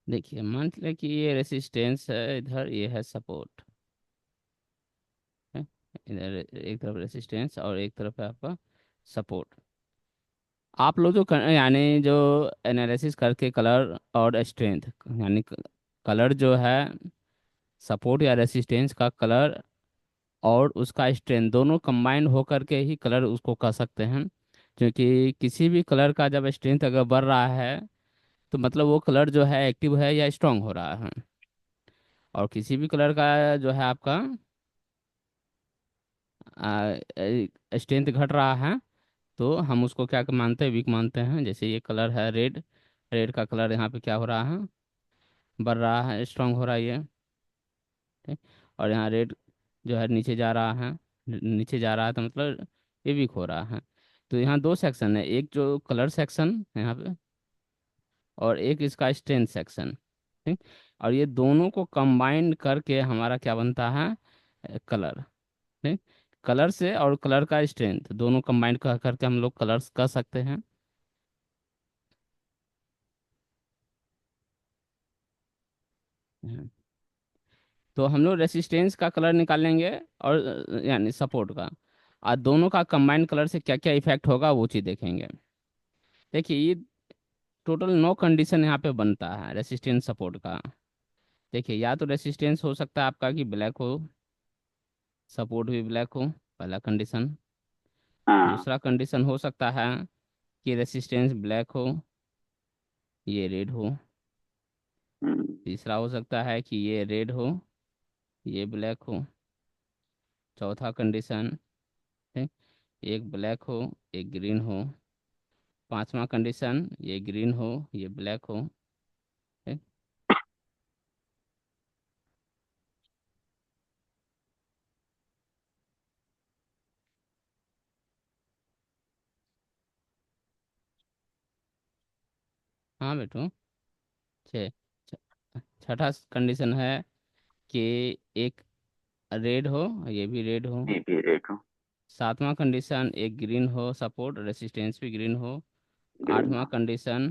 देखिए मान लिया कि ये रेसिस्टेंस है, इधर ये है सपोर्ट है। इधर एक तरफ रेसिस्टेंस और एक तरफ है आपका सपोर्ट। आप लोग जो यानी जो एनालिसिस करके कलर और स्ट्रेंथ, यानी कलर जो है सपोर्ट या रेसिस्टेंस का कलर और उसका स्ट्रेंथ दोनों कंबाइंड होकर के ही कलर उसको कह सकते हैं। क्योंकि किसी भी कलर का जब स्ट्रेंथ अगर बढ़ रहा है तो मतलब वो कलर जो है एक्टिव है या स्ट्रांग हो रहा है। और किसी भी कलर का जो है आपका स्ट्रेंथ घट रहा है तो हम उसको क्या मानते हैं, वीक मानते हैं। जैसे ये कलर है रेड, रेड का कलर यहाँ पे क्या हो रहा है, बढ़ रहा है, स्ट्रांग हो रहा है ये। ठीक। और यहाँ रेड जो है नीचे जा रहा है, नीचे जा रहा है तो मतलब ये वीक हो रहा है। तो यहाँ दो सेक्शन है, एक जो कलर सेक्शन यहाँ पे और एक इसका स्ट्रेंथ सेक्शन। ठीक। और ये दोनों को कंबाइन करके हमारा क्या बनता है, कलर। ठीक। कलर से और कलर का स्ट्रेंथ दोनों कंबाइन कर करके हम लोग कलर्स कर सकते हैं। हम्म। तो हम लोग रेसिस्टेंस का कलर निकालेंगे और यानी सपोर्ट का, और दोनों का कंबाइंड कलर से क्या क्या इफेक्ट होगा वो चीज़ देखेंगे। देखिए ये टोटल 9 कंडीशन यहाँ पे बनता है रेसिस्टेंस सपोर्ट का। देखिए या तो रेसिस्टेंस हो सकता है आपका कि ब्लैक हो, सपोर्ट भी ब्लैक हो, पहला कंडीशन। हाँ। दूसरा कंडीशन हो सकता है कि रेसिस्टेंस ब्लैक हो, ये रेड हो। हम्म। तीसरा हो सकता है कि ये रेड हो, ये ब्लैक हो। चौथा कंडीशन, ठीक, एक ब्लैक हो, एक ग्रीन हो। पांचवा कंडीशन, ये ग्रीन हो, ये ब्लैक हो। ठीक। हाँ बेटू। छः। छठा कंडीशन है कि एक रेड हो, ये भी रेड हो। ये भी देखो। सातवां कंडीशन एक ग्रीन हो, सपोर्ट रेसिस्टेंस भी ग्रीन हो। ग्रीन। आठवां कंडीशन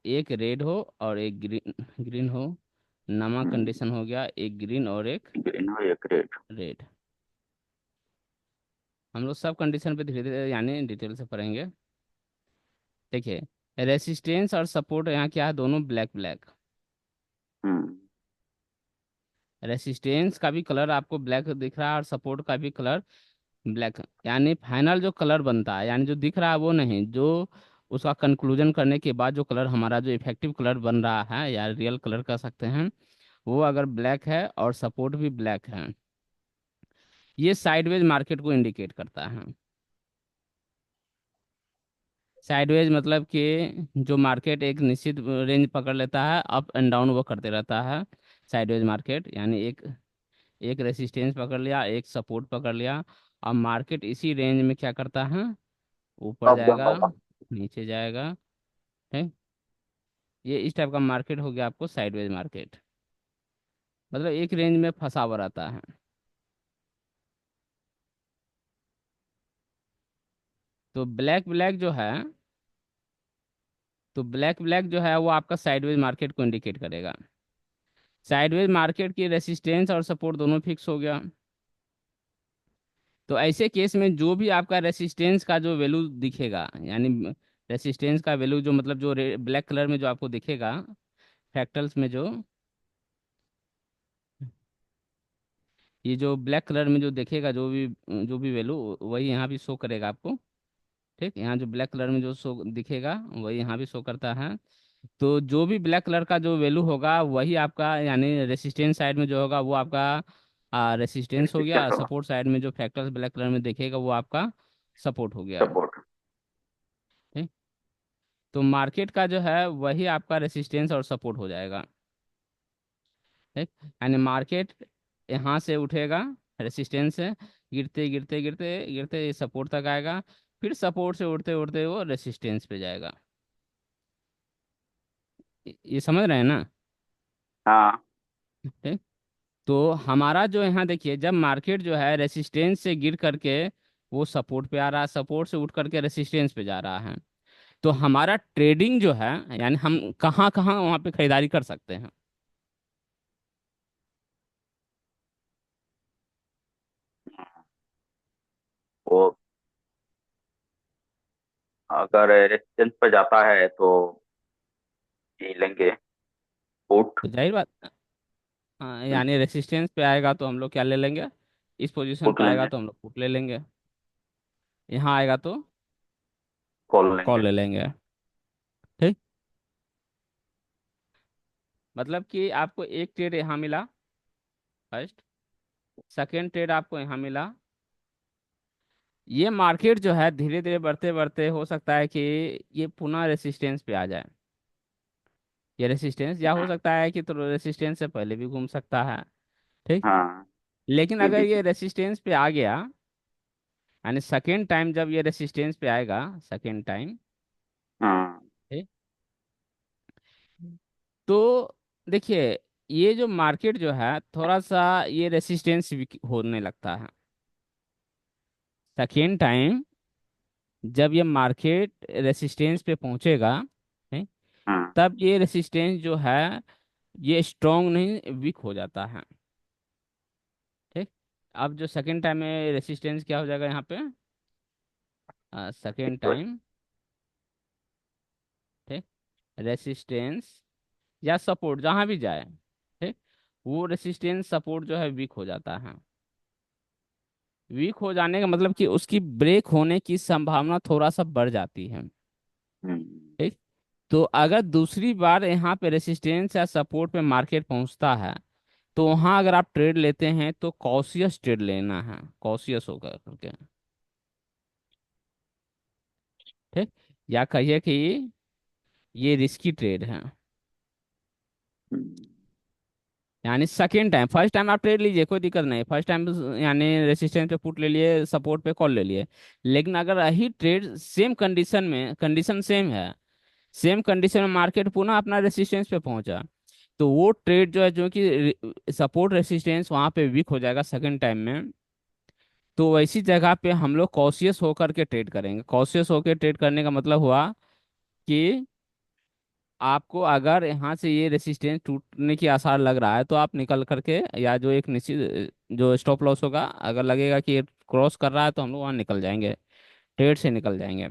एक रेड हो और एक ग्रीन ग्रीन हो। नवा हम्म। कंडीशन हो गया एक ग्रीन और एक ग्रीन हो एक रेड। रेड। हम लोग सब कंडीशन पे धीरे धीरे यानी डिटेल से पढ़ेंगे। देखिए रेसिस्टेंस और सपोर्ट यहाँ क्या है, दोनों ब्लैक ब्लैक। हम्म। रेसिस्टेंस का भी कलर आपको ब्लैक दिख रहा है और सपोर्ट का भी कलर ब्लैक। यानी फाइनल जो कलर बनता है, यानी जो दिख रहा है वो नहीं, जो उसका कंक्लूजन करने के बाद जो कलर हमारा जो इफेक्टिव कलर बन रहा है या रियल कलर कह सकते हैं, वो अगर ब्लैक है और सपोर्ट भी ब्लैक है, ये साइडवेज मार्केट को इंडिकेट करता है। साइडवेज मतलब कि जो मार्केट एक निश्चित रेंज पकड़ लेता है, अप एंड डाउन वो करते रहता है। साइडवेज मार्केट यानी एक एक रेसिस्टेंस पकड़ लिया, एक सपोर्ट पकड़ लिया, अब मार्केट इसी रेंज में क्या करता है, ऊपर अब जाएगा, नीचे जाएगा। ठीक। ये इस टाइप का मार्केट हो गया आपको साइडवेज मार्केट, मतलब एक रेंज में फंसा हुआ रहता है। तो ब्लैक ब्लैक जो है, तो ब्लैक ब्लैक जो है वो आपका साइडवेज मार्केट को इंडिकेट करेगा। साइडवेज मार्केट की रेसिस्टेंस और सपोर्ट दोनों फिक्स हो गया। तो ऐसे केस में जो भी आपका रेसिस्टेंस का जो वैल्यू दिखेगा, यानी रेसिस्टेंस का वैल्यू जो मतलब जो ब्लैक कलर में जो आपको दिखेगा फ्रैक्टल्स में, ये जो ब्लैक कलर में जो दिखेगा जो भी वैल्यू वही यहाँ भी शो करेगा आपको। ठीक। यहाँ जो ब्लैक कलर में जो शो दिखेगा वही यहाँ भी शो करता है। तो जो भी ब्लैक कलर का जो वैल्यू होगा वही आपका यानी रेसिस्टेंस साइड में जो होगा वो आपका रेसिस्टेंस हो गया। रेजिस्टेंस होगा। सपोर्ट साइड में जो फैक्टर्स ब्लैक कलर में दिखेगा वो आपका सपोर्ट हो गया। सपोर्ट। ठीक। तो मार्केट का जो है वही आपका रेसिस्टेंस और सपोर्ट हो जाएगा। ठीक। यानी मार्केट यहाँ से उठेगा रेसिस्टेंस से, गिरते गिरते गिरते गिरते सपोर्ट तक आएगा, फिर सपोर्ट से उड़ते उड़ते वो रेसिस्टेंस पे जाएगा। ये समझ रहे हैं ना। हाँ। ठीक। तो हमारा जो यहाँ देखिए, जब मार्केट जो है रेसिस्टेंस से गिर करके वो सपोर्ट पे आ रहा है, सपोर्ट से उठ करके रेसिस्टेंस पे जा रहा है, तो हमारा ट्रेडिंग जो है, यानी हम कहाँ कहाँ वहाँ पे खरीदारी कर सकते हैं। वो अगर रेजिस्टेंस पे जाता है तो ये लेंगे, पुट। तो जाहिर बात, यानी रेसिस्टेंस पे आएगा तो हम लोग क्या ले लेंगे, इस पोजीशन पुट पे आएगा लेंगे, तो हम लोग पुट ले लेंगे, यहाँ आएगा तो कॉल लेंगे। कॉल ले लेंगे। ठीक। मतलब कि आपको एक ट्रेड यहाँ मिला, फर्स्ट, सेकेंड ट्रेड आपको यहाँ मिला। ये मार्केट जो है धीरे धीरे बढ़ते बढ़ते हो सकता है कि ये पुनः रेसिस्टेंस पे आ जाए। ये रेसिस्टेंस या हो सकता है कि तो रेसिस्टेंस से पहले भी घूम सकता है। ठीक। हाँ, लेकिन ये अगर बीच ये में। रेसिस्टेंस पे आ गया, यानी सेकेंड टाइम जब ये रेसिस्टेंस पे आएगा, सेकेंड टाइम, हाँ। तो देखिए, ये जो मार्केट जो है थोड़ा सा ये रेसिस्टेंस होने लगता है सेकेंड टाइम। जब ये मार्केट रेसिस्टेंस पे पहुंचेगा, है, हाँ। तब ये रेसिस्टेंस जो है ये स्ट्रांग नहीं, वीक हो जाता है। ठीक। अब जो सेकेंड टाइम में रेसिस्टेंस क्या हो जाएगा यहाँ पे, सेकेंड तो टाइम, ठीक, रेसिस्टेंस या सपोर्ट जहां भी जाए, ठीक, वो रेसिस्टेंस सपोर्ट जो है वीक हो जाता है। वीक हो जाने का मतलब कि उसकी ब्रेक होने की संभावना थोड़ा सा बढ़ जाती है। हम्म, ठीक। तो अगर दूसरी बार यहाँ पे रेसिस्टेंस या सपोर्ट पे मार्केट पहुंचता है, तो वहां अगर आप ट्रेड लेते हैं तो कॉशियस ट्रेड लेना है, कॉशियस होकर करके। ठीक। या कहिए कि ये रिस्की ट्रेड है। हम्म, यानी सेकेंड टाइम, फर्स्ट टाइम आप ट्रेड लीजिए कोई दिक्कत नहीं, फर्स्ट टाइम यानी रेसिस्टेंस पे पुट ले लिए, सपोर्ट पे कॉल ले लिए। लेकिन अगर यही ट्रेड सेम कंडीशन में, कंडीशन सेम है, सेम कंडीशन में मार्केट पुनः अपना रेसिस्टेंस पे पहुंचा, तो वो ट्रेड जो है, जो कि सपोर्ट रेसिस्टेंस वहां पे वीक हो जाएगा सेकंड टाइम में, तो वैसी जगह पे हम लोग कॉशियस होकर के ट्रेड करेंगे। कॉशियस होकर ट्रेड करने का मतलब हुआ कि आपको अगर यहाँ से ये रेसिस्टेंस टूटने की आसार लग रहा है तो आप निकल करके, या जो एक निश्चित जो स्टॉप लॉस होगा, अगर लगेगा कि ये क्रॉस कर रहा है तो हम लोग वहाँ निकल जाएंगे, ट्रेड से निकल जाएंगे।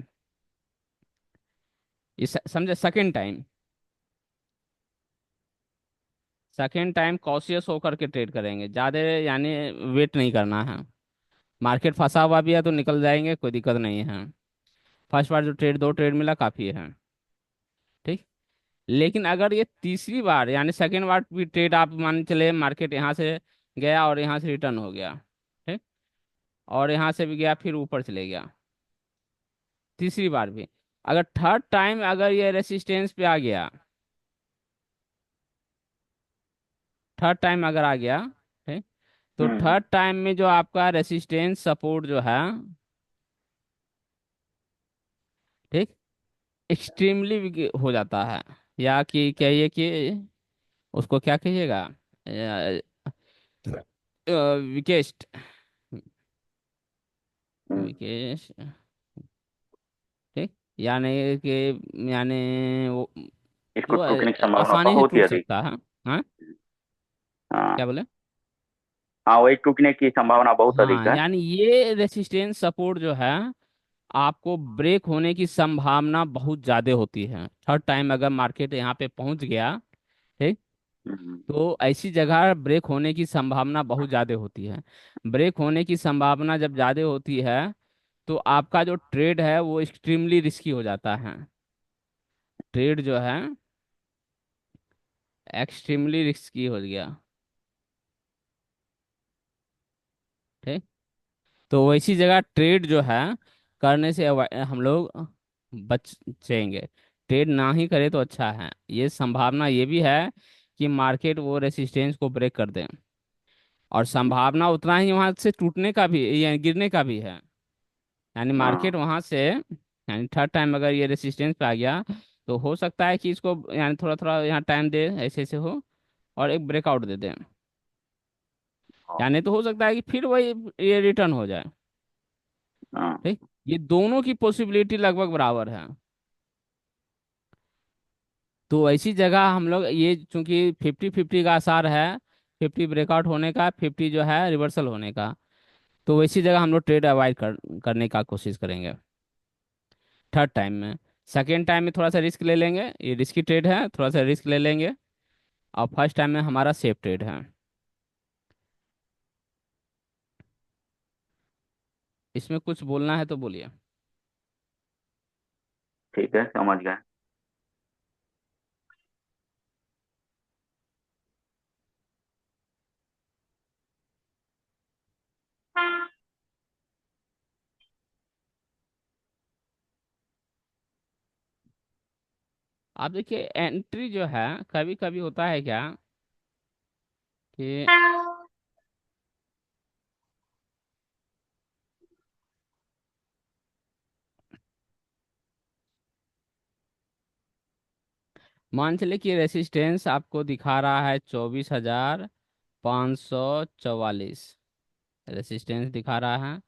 इस समझे, second time, second time cautious होकर के ट्रेड करेंगे, ज़्यादा यानी वेट नहीं करना है। मार्केट फंसा हुआ भी है तो निकल जाएंगे, कोई दिक्कत नहीं है। फर्स्ट बार जो ट्रेड, दो ट्रेड मिला काफ़ी है। ठीक। लेकिन अगर ये तीसरी बार यानी सेकेंड बार भी ट्रेड आप मान चले, मार्केट यहाँ से गया और यहाँ से रिटर्न हो गया, ठीक, और यहाँ से भी गया फिर ऊपर चले गया, तीसरी बार भी, अगर थर्ड टाइम अगर ये रेसिस्टेंस पे आ गया, थर्ड टाइम अगर आ गया, ठीक, तो हम्म, थर्ड टाइम में जो आपका रेसिस्टेंस सपोर्ट जो है, ठीक, एक्सट्रीमली हो जाता है, या कि कहिए कि उसको क्या कहिएगा, विकेस्ट, हम्म। विकेश, ठीक, यानी कि यानी वो इसको जो टूटने की संभावना आसानी से बहुत ही टूट अधिक। सकता है। हाँ, हाँ। क्या बोले। हाँ, वही टूटने की संभावना बहुत अधिक हाँ, है। यानी ये रेसिस्टेंस सपोर्ट जो है आपको ब्रेक होने की संभावना बहुत ज़्यादा होती है थर्ड टाइम, अगर मार्केट यहाँ पे पहुंच गया, ठीक, हम्म, तो ऐसी जगह ब्रेक होने की संभावना बहुत ज़्यादा होती है। ब्रेक होने की संभावना जब ज़्यादा होती है तो आपका जो ट्रेड है वो एक्सट्रीमली रिस्की हो जाता है। ट्रेड जो है एक्सट्रीमली रिस्की हो गया। ठीक। तो वैसी जगह ट्रेड जो है करने से हम लोग बचेंगे। ट्रेड ना ही करे तो अच्छा है, ये संभावना ये भी है कि मार्केट वो रेसिस्टेंस को ब्रेक कर दे, और संभावना उतना ही वहां से टूटने का भी या गिरने का भी है। यानी मार्केट हाँ, वहां से, यानी थर्ड टाइम अगर ये रेसिस्टेंस पे आ गया तो हो सकता है कि इसको यानी थोड़ा थोड़ा यहाँ टाइम दे, ऐसे ऐसे हो, और एक ब्रेकआउट दे दे। हाँ, यानी तो हो सकता है कि फिर वही ये रिटर्न हो जाए। हाँ, ठीक। ये दोनों की पॉसिबिलिटी लगभग बराबर है। तो ऐसी जगह हम लोग ये, चूंकि 50-50 का आसार है, 50 ब्रेकआउट होने का, 50 जो है रिवर्सल होने का, तो वैसी जगह हम लोग ट्रेड अवॉइड करने का कोशिश करेंगे थर्ड टाइम में। सेकेंड टाइम में थोड़ा सा रिस्क ले लेंगे, ये रिस्की ट्रेड है, थोड़ा सा रिस्क ले लेंगे। और फर्स्ट टाइम में हमारा सेफ ट्रेड है। इसमें कुछ बोलना है तो बोलिए। ठीक है, समझ गए। आप देखिए, एंट्री जो है कभी कभी होता है क्या कि मान चले कि रेसिस्टेंस आपको दिखा रहा है 24,544, रेसिस्टेंस दिखा रहा है।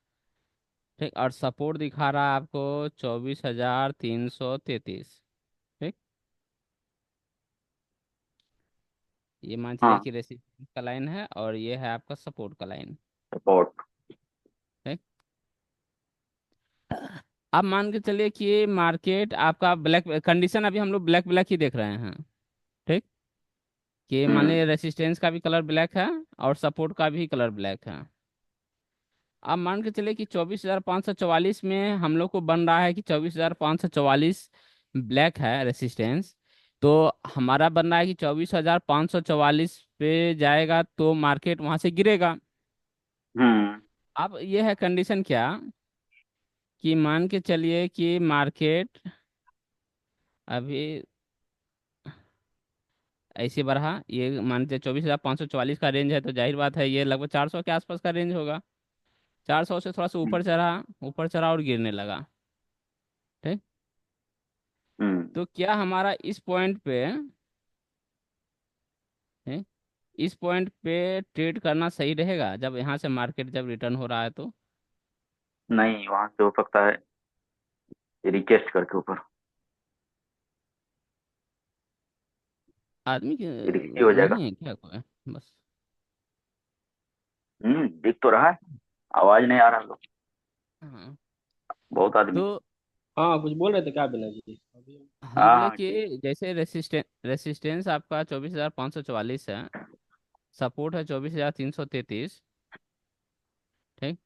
ठीक, और सपोर्ट दिखा रहा है आपको 24,333। ठीक, ये मान चलिए हाँ। कि रेसिस्टेंस का लाइन है और ये है आपका सपोर्ट का लाइन। सपोर्ट। ठीक, अब मान के चलिए कि मार्केट आपका ब्लैक कंडीशन, अभी हम लोग ब्लैक ब्लैक ही देख रहे हैं। ठीक, कि मान हम्म। लीजिए रेसिस्टेंस का भी कलर ब्लैक है और सपोर्ट का भी कलर ब्लैक है। अब मान के चलिए कि 24,544 में हम लोग को बन रहा है कि 24,544 ब्लैक है रेसिस्टेंस। तो हमारा बन रहा है कि 24,544 पे जाएगा तो मार्केट वहां से गिरेगा। हम्म। अब ये है कंडीशन क्या, कि मान के चलिए कि मार्केट अभी ऐसे बढ़ा, ये मानते 24,544 का रेंज है, तो जाहिर बात है ये लगभग 400 के आसपास का रेंज होगा। 400 से थोड़ा सा ऊपर चढ़ा, ऊपर चढ़ा और गिरने लगा। ठीक, हम्म। तो क्या हमारा इस पॉइंट पे, ठीक, इस पॉइंट पे ट्रेड करना सही रहेगा जब यहाँ से मार्केट जब रिटर्न हो रहा है तो? नहीं, वहां से हो सकता है रिक्वेस्ट करके ऊपर। आदमी की रिक्वेस्ट हो जाएगा। नहीं है क्या कोई? बस। दिख तो रहा है। आवाज नहीं आ रहा लोग। हाँ, बहुत आदमी। तो हाँ, कुछ बोल रहे थे क्या बिना जी अभी? हम हाँ बोले हाँ, ठीक। कि जैसे रेसिस्टेंस आपका 24,544 है, सपोर्ट है 24,333। ठीक,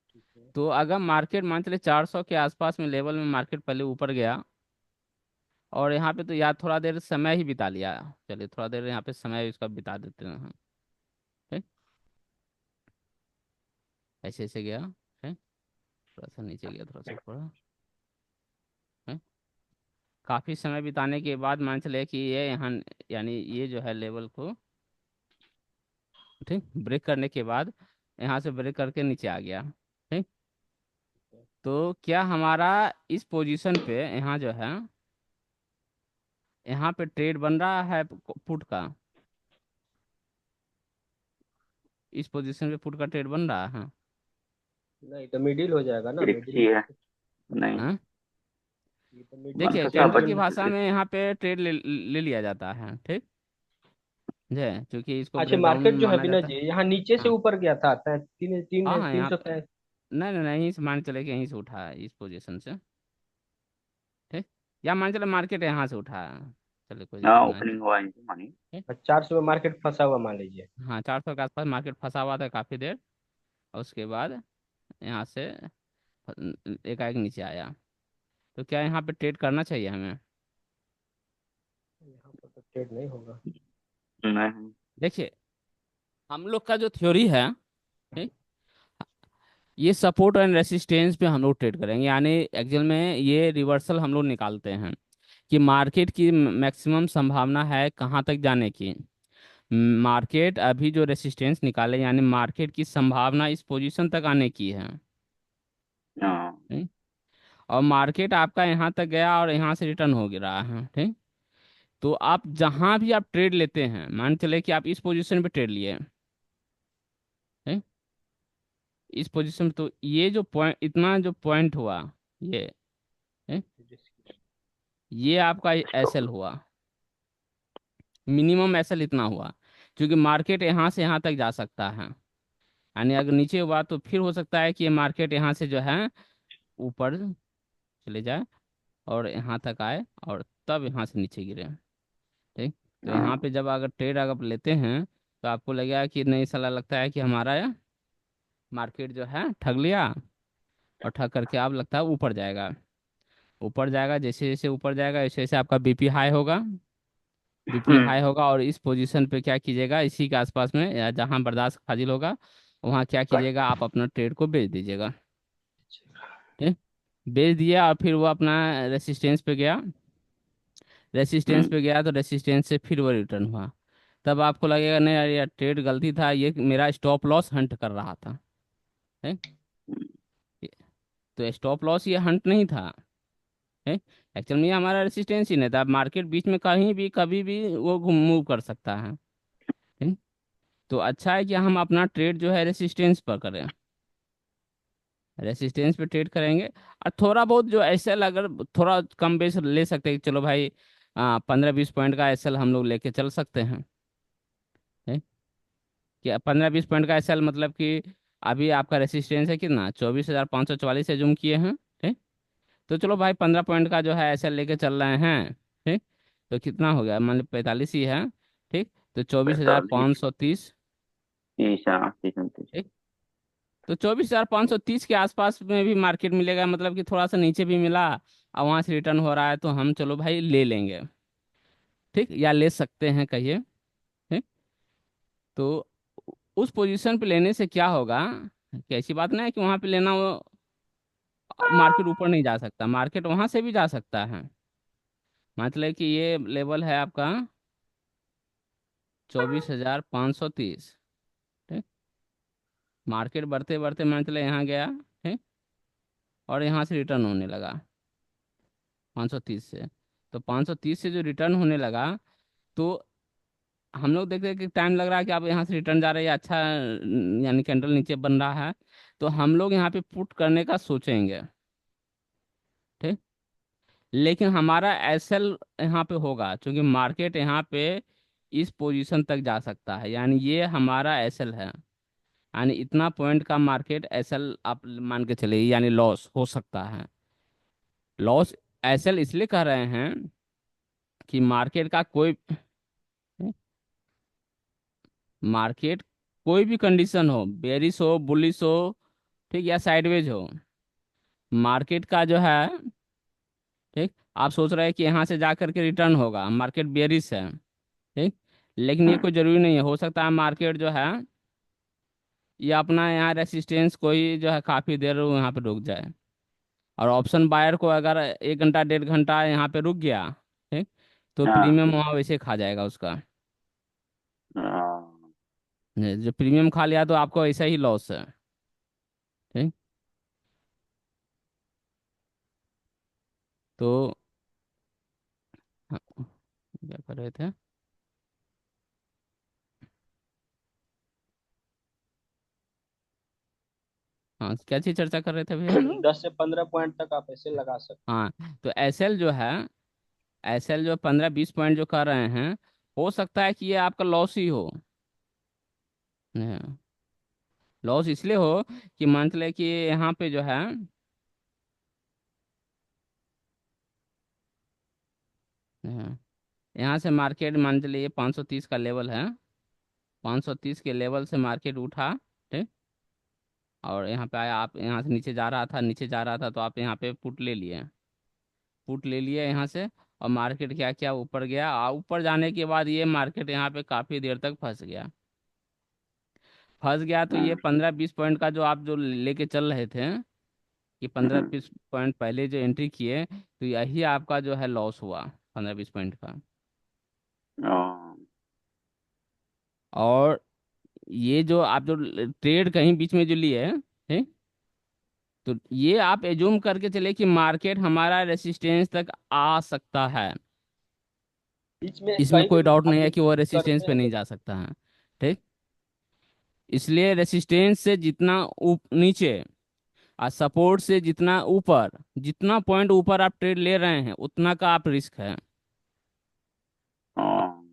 ठीक है। तो अगर मार्केट मान चले 400 के आसपास में लेवल में मार्केट पहले ऊपर गया, और यहाँ पे तो यार थोड़ा देर समय ही बिता लिया, चलिए थोड़ा देर यहाँ पे समय इसका बिता देते हैं हम। ठीक, ऐसे ऐसे गया। ठीक, थोड़ा सा नीचे गया, थोड़ा सा ऊपर। ठीक? काफी समय बिताने के बाद मान चले कि ये यहाँ, यानी ये जो है लेवल को, ठीक, ब्रेक करने के बाद यहाँ से ब्रेक करके नीचे आ गया। ठीक, तो क्या हमारा इस पोजीशन पे यहाँ जो है, यहाँ पे ट्रेड बन रहा है पुट का? इस पोजीशन पे पुट का ट्रेड बन रहा है? नहीं तो मिडिल हो जाएगा ना, रिक्सी मिडिल। है। नहीं। हाँ? ये तो मिडिल बन देखिए, सकता है टेक्निकल की बच्चे भाषा से। में यहाँ पे ट्रेड ले लिया जाता है। ठीक है, क्योंकि इसको अच्छा, ब्रेकडाउन मार्केट जो है माना बिना जाता है। जी यहाँ नीचे से हाँ ऊपर गया था तीन हाँ तीन हाँ, तीन यहाँ सौ तैंतीस। नहीं नहीं नहीं, यहीं से मान चले कि यहीं से उठा है इस पोजीशन से। ठीक, या मान चले मार्केट यहाँ से उठा है, चले कोई हाँ, दिक्कत नहीं। ओपनिंग हुआ है मनी। ठीक? 400 में मार्केट फंसा हुआ मान लीजिए। हाँ, 400 के आसपास मार्केट फंसा हुआ था काफ़ी देर, और उसके बाद यहाँ से एकाएक नीचे आया। तो क्या यहाँ पे ट्रेड करना चाहिए हमें? यहाँ पर तो ट्रेड नहीं होगा। नहीं। देखिए, हम लोग का जो थ्योरी है, ठीक, ये सपोर्ट एंड रेसिस्टेंस पे हम लोग ट्रेड करेंगे, यानी एक्चुअल में ये रिवर्सल हम लोग निकालते हैं कि मार्केट की मैक्सिमम संभावना है कहाँ तक जाने की। मार्केट अभी जो रेसिस्टेंस निकाले, यानी मार्केट की संभावना इस पोजीशन तक आने की है। हाँ। ठीक? और मार्केट आपका यहाँ तक गया और यहाँ से रिटर्न हो रहा है। ठीक, तो आप जहाँ भी आप ट्रेड लेते हैं, मान चले कि आप इस पोजीशन पे ट्रेड लिए, ठीक, इस पोजीशन में, तो ये जो पॉइंट, इतना जो पॉइंट हुआ, ये, ठीक, ये आपका एस एल हुआ। मिनिमम एसएल इतना हुआ, क्योंकि मार्केट यहाँ से यहाँ तक जा सकता है। यानी अगर नीचे हुआ तो फिर हो सकता है कि ये मार्केट यहाँ से जो है ऊपर चले जाए और यहाँ तक आए और तब यहाँ से नीचे गिरे। ठीक। तो यहाँ पे जब अगर ट्रेड अगर लेते हैं तो आपको लगेगा कि नहीं, साला लगता है कि हमारा मार्केट जो है ठग लिया, और ठग करके अब लगता है ऊपर जाएगा। ऊपर जाएगा, जैसे जैसे ऊपर जाएगा वैसे जैसे आपका बीपी हाई होगा। बीपी हाई होगा और इस पोजीशन पे क्या कीजिएगा, इसी के आसपास में या जहाँ बर्दाश्त फाजिल होगा वहाँ क्या कीजिएगा, आप अपना ट्रेड को बेच दीजिएगा। ठीक। बेच दिया और फिर वो अपना रेसिस्टेंस पे गया। रेसिस्टेंस पे गया तो रेसिस्टेंस से फिर वो रिटर्न हुआ। तब आपको लगेगा नहीं यार, ये ट्रेड गलती था, ये मेरा स्टॉप लॉस हंट कर रहा था। ठीक। तो स्टॉप लॉस ये हंट नहीं था। एक्चुअल में ये हमारा रेसिस्टेंस ही नहीं था। मार्केट बीच में कहीं भी कभी भी वो घूम मूव कर सकता है। ठीक? तो अच्छा है कि हम अपना ट्रेड जो है रेसिस्टेंस पर करें। रेसिस्टेंस पे ट्रेड करेंगे और थोड़ा बहुत जो एसएल अगर थोड़ा कम बेस ले सकते हैं, चलो भाई 15-20 पॉइंट का एसएल हम लोग लेके चल सकते हैं। ठीक? कि 15-20 पॉइंट का एसएल मतलब कि अभी आपका रेसिस्टेंस है कितना, 24,544 एज्यूम किए हैं। ठीक। तो चलो भाई 15 पॉइंट का जो है एसएल लेके चल रहे हैं। ठीक। तो कितना हो गया, मान लो 45 ही है। ठीक। तो चौबीस हजार 45, पाँच सौ तीस 30, हाँ 30, 29। ठीक। तो 24,530 के आसपास में भी मार्केट मिलेगा, मतलब कि थोड़ा सा नीचे भी मिला और वहां से रिटर्न हो रहा है तो हम चलो भाई ले लेंगे। ठीक, या ले सकते हैं कहिए। ठीक। तो उस पोजीशन पे लेने से क्या होगा कि ऐसी बात नहीं है कि वहां पे लेना वो मार्केट ऊपर नहीं जा सकता, मार्केट वहां से भी जा सकता है। मतलब कि ये लेवल है आपका 24,530। ठीक। मार्केट बढ़ते बढ़ते मतलब यहाँ गया। ठीक। और यहाँ से रिटर्न होने लगा 530 से। तो 530 से जो रिटर्न होने लगा, तो हम लोग देखते हैं कि टाइम लग रहा है कि आप यहाँ से रिटर्न जा रहे हैं अच्छा, यानी कैंडल नीचे बन रहा है। तो हम लोग यहाँ पे पुट करने का सोचेंगे। ठीक। लेकिन हमारा एसएल यहाँ पे होगा क्योंकि मार्केट यहाँ पे इस पोजीशन तक जा सकता है, यानी ये हमारा एसएल है। यानी इतना पॉइंट का मार्केट एसएल आप मान के चलिए, यानी लॉस हो सकता है। लॉस एसएल इसलिए कह रहे हैं कि मार्केट का कोई मार्केट कोई भी कंडीशन हो, बेरिश हो बुलिश हो, ठीक, या साइडवेज हो, मार्केट का जो है, ठीक, आप सोच रहे हैं कि यहाँ से जा करके रिटर्न होगा, मार्केट बेरिश है। ठीक। लेकिन ये कोई जरूरी नहीं है, हो सकता है मार्केट जो है ये अपना यहाँ रेसिस्टेंस को ही जो है काफी देर यहाँ पे रुक जाए। और ऑप्शन बायर को अगर 1 घंटा 1.5 घंटा यहाँ पे रुक गया, ठीक, तो हाँ प्रीमियम वहाँ वैसे खा जाएगा उसका। हाँ। जो प्रीमियम खा लिया तो आपको ऐसा ही लॉस है। ठीक। तो हाँ, क्या कर रहे थे। हाँ, क्या चीज चर्चा कर रहे थे भैया हम लोग। 10 से 15 पॉइंट तक आप ऐसे लगा सकते हाँ, तो एसएल जो है, एसएल जो 15-20 पॉइंट जो कर रहे हैं, हो सकता है कि ये आपका लॉस ही हो। लॉस इसलिए हो कि मान ले कि यहाँ पे जो है, हाँ, यहाँ से मार्केट मान चलिए 530 का लेवल है। 530 के लेवल से मार्केट उठा। ठीक। और यहाँ पे आया, आप यहाँ से नीचे जा रहा था, नीचे जा रहा था तो आप यहाँ पे पुट ले लिए। पुट ले लिया यहाँ से। और मार्केट क्या किया, ऊपर गया, और ऊपर जाने के बाद ये मार्केट यहाँ पे काफी देर तक फंस गया। फंस गया तो ये हम्म, 15-20 पॉइंट का जो आप जो लेके चल रहे थे, कि पंद्रह हम्म, बीस पॉइंट पहले जो एंट्री किए, तो यही आपका जो है लॉस हुआ 15-20 पॉइंट का। हाँ, और ये जो आप जो ट्रेड कहीं बीच में जो लिए हैं, तो ये आप एज्यूम करके चले कि मार्केट हमारा रेसिस्टेंस तक आ सकता है। बीच में इसमें कहीं भी कोई डाउट नहीं है मार्केट कि वो रेसिस्टेंस करते पे हैं नहीं तो जा सकता है। ठीक। इसलिए रेसिस्टेंस से जितना नीचे और सपोर्ट से जितना ऊपर, जितना पॉइंट ऊपर आप ट्रेड ले रहे हैं उतना का आप रिस्क है। हाँ,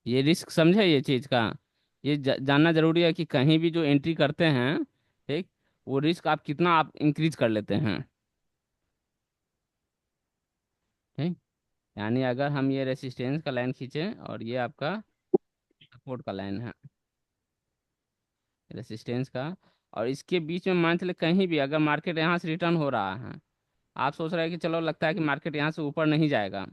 ये रिस्क समझे ये चीज़ का। ये जानना जरूरी है कि कहीं भी जो एंट्री करते हैं, ठीक, वो रिस्क आप कितना आप इंक्रीज कर लेते हैं। ठीक। यानी अगर हम ये रेसिस्टेंस का लाइन खींचें और ये आपका सपोर्ट का लाइन है, रेसिस्टेंस का, और इसके बीच में मान चले कहीं भी अगर मार्केट यहाँ से रिटर्न हो रहा है, आप सोच रहे हैं कि चलो लगता है कि मार्केट यहाँ से ऊपर नहीं जाएगा,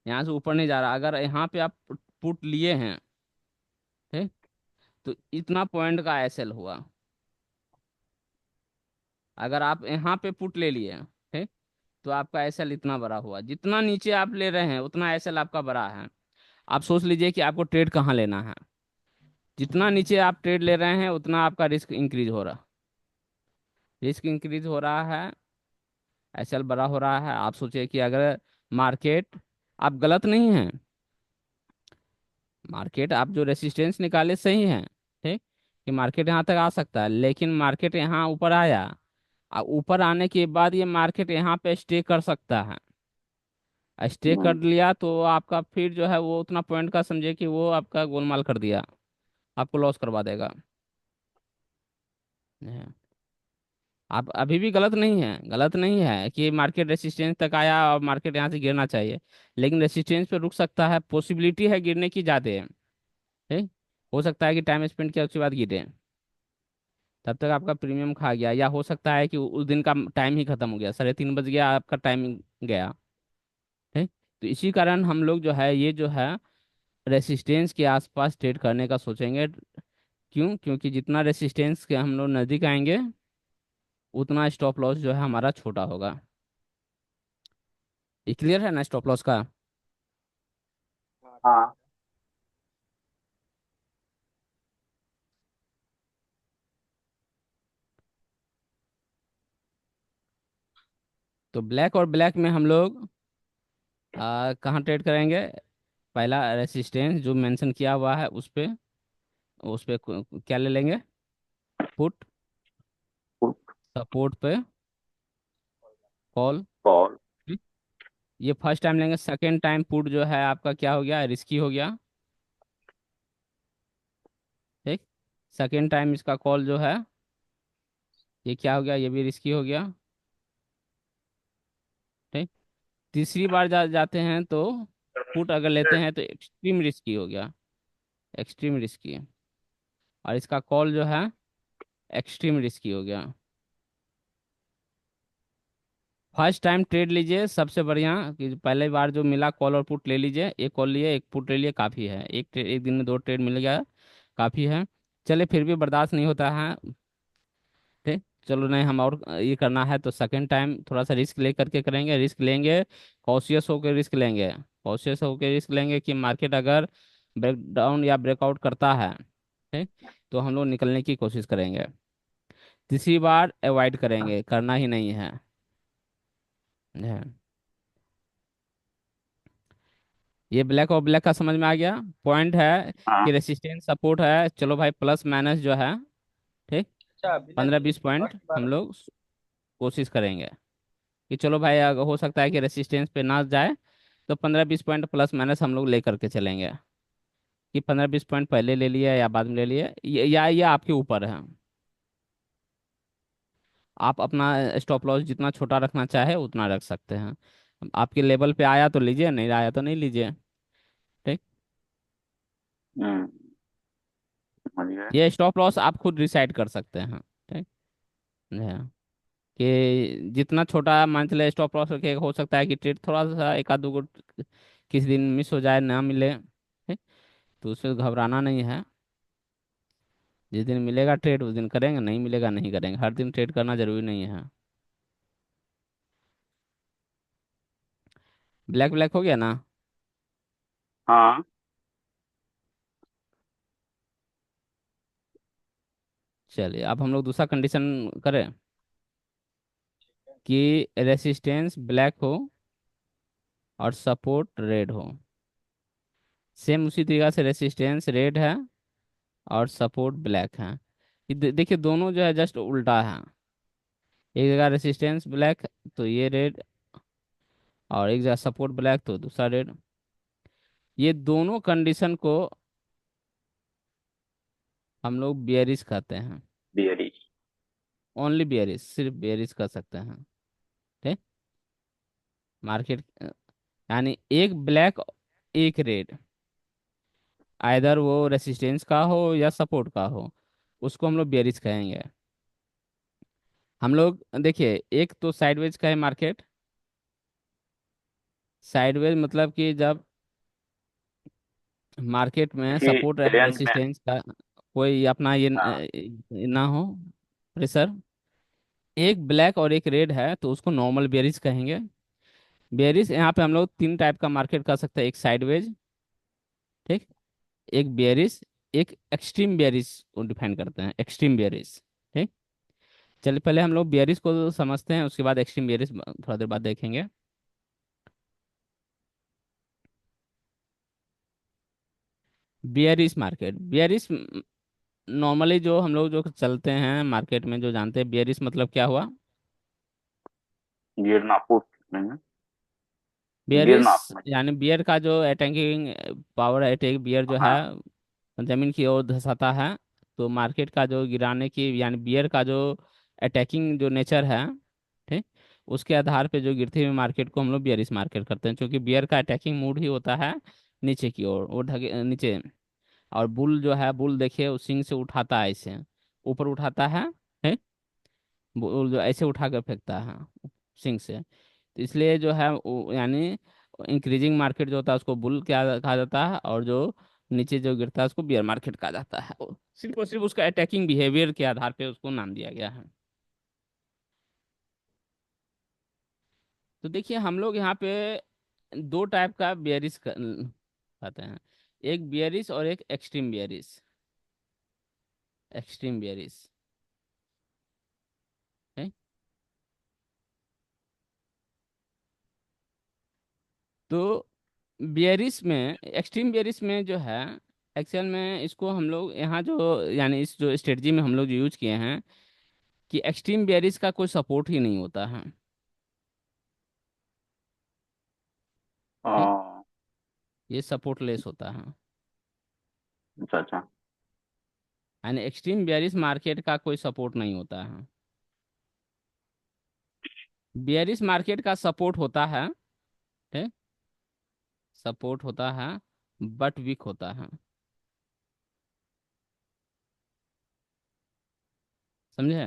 यहाँ से ऊपर नहीं जा रहा, अगर यहाँ पे आप पुट लिए हैं, ठीक, तो इतना पॉइंट का एसएल हुआ। अगर आप यहाँ पे पुट ले लिए, ठीक, तो आपका एसएल इतना बड़ा हुआ। जितना नीचे आप ले रहे हैं उतना एसएल आपका बड़ा है। आप सोच लीजिए कि आपको ट्रेड कहाँ लेना है। जितना नीचे आप ट्रेड ले रहे हैं उतना आपका रिस्क इंक्रीज हो रहा, रिस्क इंक्रीज हो रहा है, एसएल बड़ा हो रहा है। आप सोचिए कि अगर मार्केट, आप गलत नहीं हैं, मार्केट आप जो रेसिस्टेंस निकाले सही है, ठीक, कि मार्केट यहाँ तक आ सकता है, लेकिन मार्केट यहाँ ऊपर आया, ऊपर आने के बाद ये मार्केट यहाँ पे स्टे कर सकता है। स्टे कर हम्म। लिया तो आपका फिर जो है वो उतना पॉइंट का समझे कि वो आपका गोलमाल कर दिया, आपको लॉस करवा देगा। हाँ। आप अभी भी गलत नहीं है, गलत नहीं है कि मार्केट रेसिस्टेंस तक आया और मार्केट यहाँ से गिरना चाहिए, लेकिन रेसिस्टेंस पे रुक सकता है, पॉसिबिलिटी है गिरने की ज़्यादा है। ठीक। हो सकता है कि टाइम स्पेंड किया उसके बाद गिरे, तब तक आपका प्रीमियम खा गया, या हो सकता है कि उस दिन का टाइम ही खत्म हो गया, 3:30 बज गया, आपका टाइमिंग गया। ठीक। तो इसी कारण हम लोग जो है ये जो है रेसिस्टेंस के आसपास ट्रेड करने का सोचेंगे। क्यों? क्योंकि जितना रेसिस्टेंस के हम लोग नज़दीक आएंगे उतना स्टॉप लॉस जो है हमारा छोटा होगा। ये क्लियर है ना स्टॉप लॉस का? हाँ ठीक हाँ। है। तो ब्लैक और ब्लैक में हम लोग कहाँ ट्रेड करेंगे? पहला रेसिस्टेंस जो मेंशन किया हुआ है उस पे क्या ले लेंगे? पुट। सपोर्ट पे कॉल। कॉल। ये फर्स्ट टाइम लेंगे। सेकेंड टाइम पुट जो है आपका क्या हो गया? रिस्की हो गया। ठीक। सेकेंड टाइम इसका कॉल जो है ये क्या हो गया? ये भी रिस्की हो गया। ठीक। तीसरी बार जाते हैं तो पुट अगर लेते हैं तो एक्सट्रीम रिस्की हो गया, एक्सट्रीम रिस्की। और इसका कॉल जो है एक्सट्रीम रिस्की हो गया। फर्स्ट टाइम ट्रेड लीजिए सबसे बढ़िया, कि पहले बार जो मिला कॉल और पुट ले लीजिए, एक कॉल लिए एक पुट ले लिए, काफ़ी है। एक दिन में 2 ट्रेड मिल गया, काफ़ी है। चले फिर भी बर्दाश्त नहीं होता है, ठीक, चलो नहीं हम और ये करना है तो सेकंड टाइम थोड़ा सा रिस्क ले करके करेंगे, रिस्क लेंगे, कॉशियस होकर रिस्क लेंगे, कॉशियस होकर रिस्क लेंगे कि मार्केट अगर ब्रेक डाउन या ब्रेकआउट करता है, ठीक, तो हम लोग निकलने की कोशिश करेंगे। तीसरी बार अवॉइड करेंगे, करना ही नहीं है। है। ये ब्लैक और ब्लैक का समझ में आ गया। पॉइंट है हाँ। कि रेसिस्टेंस सपोर्ट है, चलो भाई प्लस माइनस जो है, ठीक, अच्छा विनय पंद्रह जी, बीस पॉइंट फर्स्ट बार। हम लोग कोशिश करेंगे कि चलो भाई अगर हो सकता है कि रेसिस्टेंस पे ना जाए तो 15-20 पॉइंट प्लस माइनस हम लोग ले करके चलेंगे। कि 15-20 पॉइंट पहले ले लिए या बाद में ले लिए, या ये आपके ऊपर है। आप अपना स्टॉप लॉस जितना छोटा रखना चाहे उतना रख सकते हैं। आपके लेवल पे आया तो लीजिए, नहीं आया तो नहीं लीजिए। ठीक। हम्म। समझ गए। ये स्टॉप लॉस आप खुद डिसाइड कर सकते हैं। ठीक है। कि जितना छोटा मान चले स्टॉप लॉस रखे, हो सकता है कि ट्रेड थोड़ा सा एक आध दो गो किसी दिन मिस हो जाए, ना मिले, ठीक, तो उससे घबराना नहीं है। जिस दिन मिलेगा ट्रेड उस दिन करेंगे, नहीं मिलेगा नहीं करेंगे, हर दिन ट्रेड करना जरूरी नहीं है। ब्लैक ब्लैक हो गया ना? हाँ। चलिए अब हम लोग दूसरा कंडीशन करें कि रेसिस्टेंस ब्लैक हो और सपोर्ट रेड हो। सेम उसी तरीका से रेसिस्टेंस रेड है और सपोर्ट ब्लैक है। देखिए दोनों जो है जस्ट उल्टा है। एक जगह रेसिस्टेंस ब्लैक तो ये रेड, और एक जगह सपोर्ट ब्लैक तो दूसरा रेड। ये दोनों कंडीशन को हम लोग बियरिश कहते हैं। बियरिश। ओनली बियरिश, सिर्फ बियरिश कर सकते हैं। ठीक। मार्केट यानी एक ब्लैक एक रेड, आइदर वो रेसिस्टेंस का हो या सपोर्ट का हो, उसको हम लोग बियरिश कहेंगे। हम लोग देखिए, एक तो साइडवेज का है मार्केट। साइडवेज मतलब कि जब मार्केट में किसी सपोर्ट रेंज में। रेसिस्टेंस का कोई अपना ये हाँ। ना हो प्रेशर, एक ब्लैक और एक रेड है तो उसको नॉर्मल बेरिस कहेंगे। बेरिस यहाँ पे हम लोग तीन टाइप का मार्केट कर सकते हैं, एक साइडवेज, ठीक, एक बेरिस, एक एक्सट्रीम बेरिस को डिफाइन करते हैं, एक्सट्रीम बेरिस। ठीक। चलिए पहले हम लोग बेरिस को समझते हैं, उसके बाद एक्सट्रीम बेरिस थोड़ा देर बाद देखेंगे। बेरिस मार्केट, बेरिस नॉर्मली जो हम लोग जो चलते हैं मार्केट में जो जानते हैं, बेरिस मतलब क्या हुआ। गिरना, पुट नहीं, बियरिश गिरना समझ। यानी बियर का जो अटैकिंग पावर है, अटैक बियर जो है हाँ। जमीन की ओर धंसाता है, तो मार्केट का जो गिराने की यानी बियर का जो अटैकिंग जो नेचर है, ठीक, उसके आधार पे जो गिरती हुई मार्केट को हम लोग बियरिश मार्केट करते हैं, क्योंकि बियर का अटैकिंग मूड ही होता है नीचे की ओर, वो ढके नीचे। और बुल जो है, बुल देखिए उस सिंग से उठाता है ऐसे, ऊपर उठाता है, ठीक, बुल जो ऐसे उठा कर फेंकता है सिंग से। तो इसलिए जो है यानी इंक्रीजिंग मार्केट जो होता है उसको बुल क्या कहा जाता है, और जो नीचे जो गिरता है उसको बियर मार्केट कहा जाता है। सिर्फ और सिर्फ उसका अटैकिंग बिहेवियर के आधार पे उसको नाम दिया गया है। तो देखिए हम लोग यहाँ पे दो टाइप का बियरिश कहते हैं, एक बियरिश और एक एक्सट्रीम बियरिश। एक्सट्रीम बियरिश, तो बियरिश में, एक्सट्रीम बियरिश में जो है, एक्चुअल में इसको हम लोग यहाँ जो यानी इस जो स्ट्रेटजी में हम लोग जो यूज किए हैं कि एक्सट्रीम बियरिश का कोई सपोर्ट ही नहीं होता है। ठीक। हाँ। ये सपोर्ट लेस होता है। अच्छा अच्छा। यानी एक्सट्रीम बियरिश मार्केट का कोई सपोर्ट नहीं होता है। बियरिश मार्केट का सपोर्ट होता है, ठीक, सपोर्ट होता है बट वीक होता है। समझे।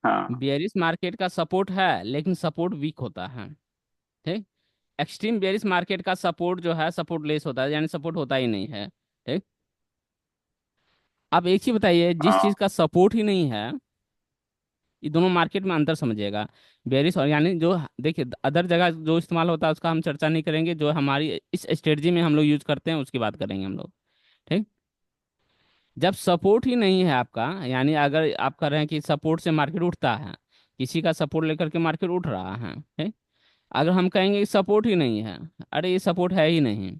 हाँ। बियरिश मार्केट का सपोर्ट है लेकिन सपोर्ट वीक होता है। ठीक। एक्सट्रीम बेरिश मार्केट का सपोर्ट जो है सपोर्ट लेस होता है, यानी सपोर्ट होता ही नहीं है। ठीक। अब एक चीज बताइए, जिस चीज हाँ। का सपोर्ट ही नहीं है, ये दोनों मार्केट में अंतर समझिएगा। बेरिश और यानी जो देखिए अदर जगह जो इस्तेमाल होता है उसका हम चर्चा नहीं करेंगे, जो हमारी इस स्ट्रेटजी में हम लोग यूज करते हैं उसकी बात करेंगे हम लोग। ठीक। जब सपोर्ट ही नहीं है आपका, यानी अगर आप कह रहे हैं कि सपोर्ट से मार्केट उठता है, किसी का सपोर्ट लेकर के मार्केट उठ रहा है, ठीक, अगर हम कहेंगे कि सपोर्ट ही नहीं है, अरे ये सपोर्ट है ही नहीं,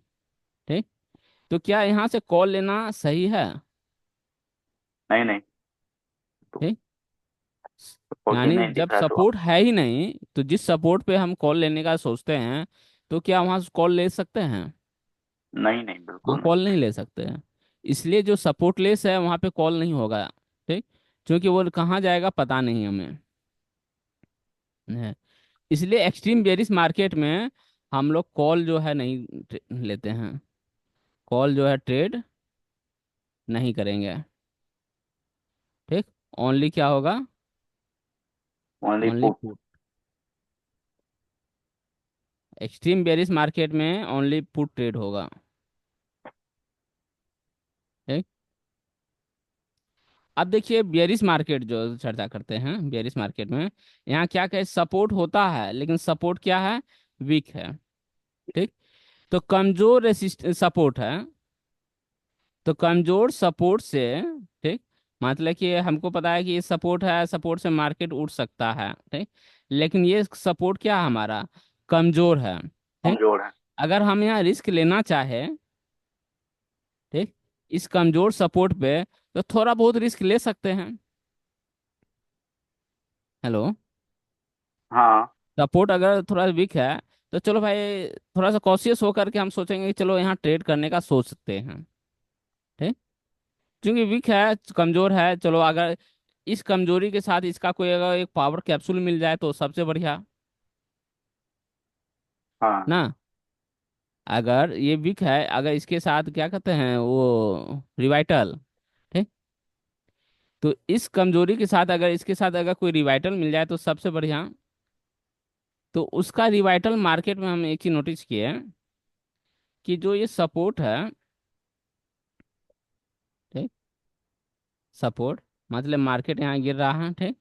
ठीक, तो क्या यहाँ से कॉल लेना सही है। नहीं नहीं, तो ठीक। सपोर्ट ही यानी नहीं जब दिख रहा तो। सपोर्ट है ही नहीं तो जिस सपोर्ट पे हम कॉल लेने का सोचते हैं, तो क्या वहां से कॉल ले सकते हैं। नहीं नहीं, वहाँ बिल्कुल नहीं। कॉल नहीं ले सकते हैं। इसलिए जो सपोर्ट लेस है वहां पे कॉल नहीं होगा। ठीक। क्योंकि वो कहाँ जाएगा पता नहीं हमें है। इसलिए एक्सट्रीम बेरिश मार्केट में हम लोग कॉल जो है नहीं लेते हैं, कॉल जो है ट्रेड नहीं करेंगे। ठीक। ओनली क्या होगा, only only put. Put. Extreme bearish market में ओनली पुट ट्रेड होगा। ठीक। अब देखिए बियरिश मार्केट जो चर्चा करते हैं, बियरिश मार्केट में यहाँ क्या कहे, सपोर्ट होता है लेकिन सपोर्ट क्या है, वीक है। ठीक। तो कमजोर रेसिस्ट सपोर्ट है, तो कमजोर सपोर्ट से, ठीक, मतलब कि हमको पता है कि ये सपोर्ट है, सपोर्ट से मार्केट उठ सकता है, ठीक, लेकिन ये सपोर्ट क्या है हमारा, कमजोर है। ठीक। कमजोर है। अगर हम यहाँ रिस्क लेना चाहे, ठीक, इस कमजोर सपोर्ट पे, तो थोड़ा बहुत रिस्क ले सकते हैं। हेलो। हाँ सपोर्ट अगर थोड़ा वीक है तो चलो भाई, थोड़ा सा कॉशियस होकर के हम सोचेंगे कि चलो यहाँ ट्रेड करने का सोच सकते हैं। ठीक। क्योंकि वीक है, कमजोर है, चलो अगर इस कमजोरी के साथ इसका कोई अगर एक पावर कैप्सूल मिल जाए तो सबसे बढ़िया हाँ। ना। अगर ये वीक है, अगर इसके साथ क्या कहते हैं वो रिवाइटल। ठीक। तो इस कमजोरी के साथ अगर इसके साथ अगर कोई रिवाइटल मिल जाए तो सबसे बढ़िया। तो उसका रिवाइटल मार्केट में हम एक ही नोटिस किए कि जो ये सपोर्ट है। ठीक। सपोर्ट मतलब मार्केट यहाँ गिर रहा है। ठीक।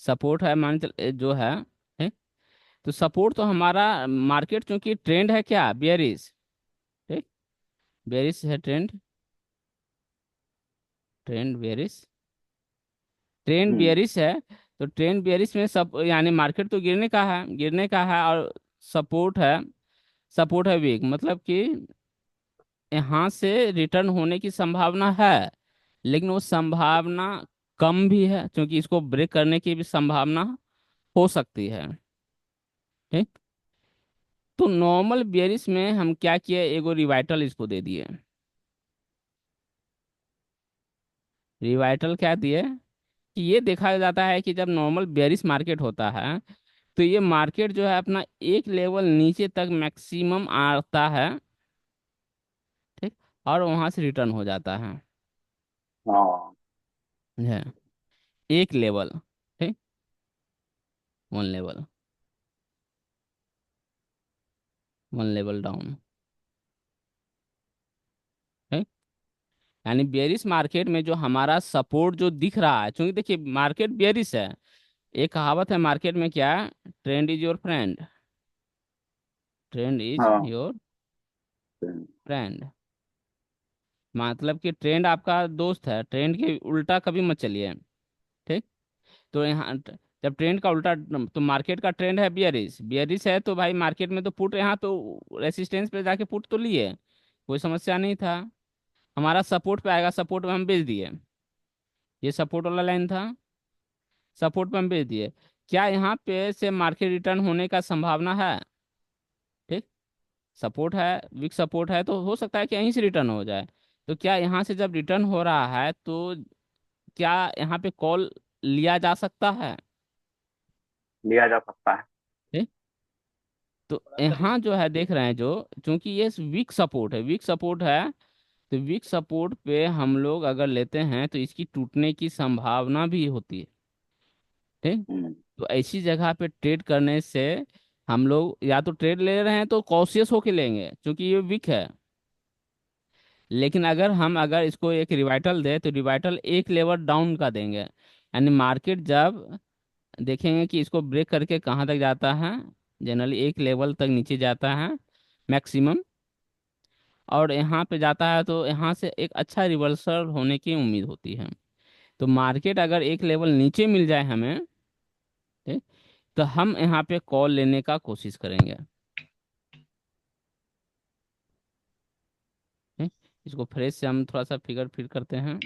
सपोर्ट है मान चल जो है। ठीक। तो सपोर्ट तो हमारा मार्केट चूंकि ट्रेंड है क्या बेयरिश। ठीक। बेयरिश है ट्रेंड। Trend bearish. ट्रेंड हम्म। बेयरिश है। तो ट्रेंड बेयरिश में सब यानी मार्केट तो गिरने का है, गिरने का है, और सपोर्ट है। सपोर्ट है वीक मतलब कि यहाँ से रिटर्न होने की संभावना है, लेकिन वो संभावना कम भी है क्योंकि इसको ब्रेक करने की भी संभावना हो सकती है। ठीक। तो नॉर्मल बेयरिश में हम क्या किए, एगो रिवाइटल इसको दे दिए। रिवाइटल क्या दिए कि ये देखा जाता है कि जब नॉर्मल बेयरिश मार्केट होता है तो ये मार्केट जो है अपना एक लेवल नीचे तक मैक्सिमम आता है। ठीक। और वहां से रिटर्न हो जाता है। हाँ। है एक लेवल। ठीक। One level. One level down. ठीक। यानी बेयरिश मार्केट में जो हमारा सपोर्ट जो दिख रहा है, क्योंकि देखिए मार्केट बेयरिश है। एक कहावत है मार्केट में क्या, trend is your friend. Trend is हाँ। Your friend. मतलब कि ट्रेंड आपका दोस्त है, ट्रेंड के उल्टा कभी मत चलिए। ठीक। तो यहाँ जब ट्रेंड का उल्टा, तो मार्केट का ट्रेंड है बियरिश, बियरिश है तो भाई मार्केट में तो पुट यहाँ तो रेसिस्टेंस पे जाके पुट तो लिए, कोई समस्या नहीं था। हमारा सपोर्ट पे आएगा, सपोर्ट में हम बेच दिए। ये सपोर्ट वाला लाइन था, सपोर्ट पे हम बेच दिए। क्या यहाँ पे से मार्केट रिटर्न होने का संभावना है। ठीक। सपोर्ट है, वीक सपोर्ट है, तो हो सकता है कि यहीं से रिटर्न हो जाए। तो क्या यहाँ से जब रिटर्न हो रहा है तो क्या यहाँ पे कॉल लिया जा सकता है। लिया जा सकता है। ठीक। तो यहाँ जो है देख रहे हैं जो, क्योंकि ये वीक सपोर्ट है, वीक सपोर्ट है, तो वीक सपोर्ट पे हम लोग अगर लेते हैं तो इसकी टूटने की संभावना भी होती है। ठीक। हम्म। तो ऐसी जगह पे ट्रेड करने से हम लोग या तो ट्रेड ले रहे हैं तो कॉशियस होके लेंगे क्योंकि ये वीक है। लेकिन अगर हम अगर इसको एक रिवाइटल दे तो रिवाइटल एक लेवल डाउन का देंगे, यानी मार्केट जब देखेंगे कि इसको ब्रेक करके कहाँ तक जाता है, जनरली एक लेवल तक नीचे जाता है मैक्सिमम, और यहाँ पे जाता है तो यहाँ से एक अच्छा रिवर्सल होने की उम्मीद होती है। तो मार्केट अगर एक लेवल नीचे मिल जाए हमें, ठीक, तो हम यहाँ पे कॉल लेने का कोशिश करेंगे। ठीक। इसको फ्रेश से हम थोड़ा सा फिगर फिट करते हैं।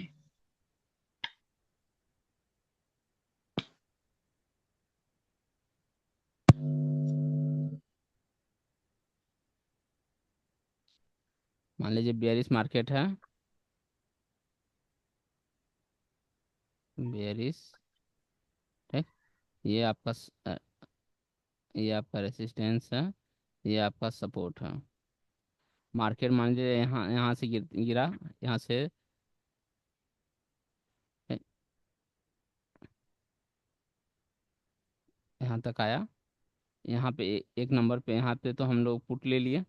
मान लीजिए बेयरिश मार्केट है, बेयरिश। ठीक। ये आपका ये आपका रेसिस्टेंस है, ये आपका सपोर्ट है। मार्केट मान लीजिए यहाँ यहाँ से गिरा, यहाँ से ठीक, यहाँ तक आया। यहाँ पे एक नंबर पे यहाँ पे तो हम लोग पुट ले लिए,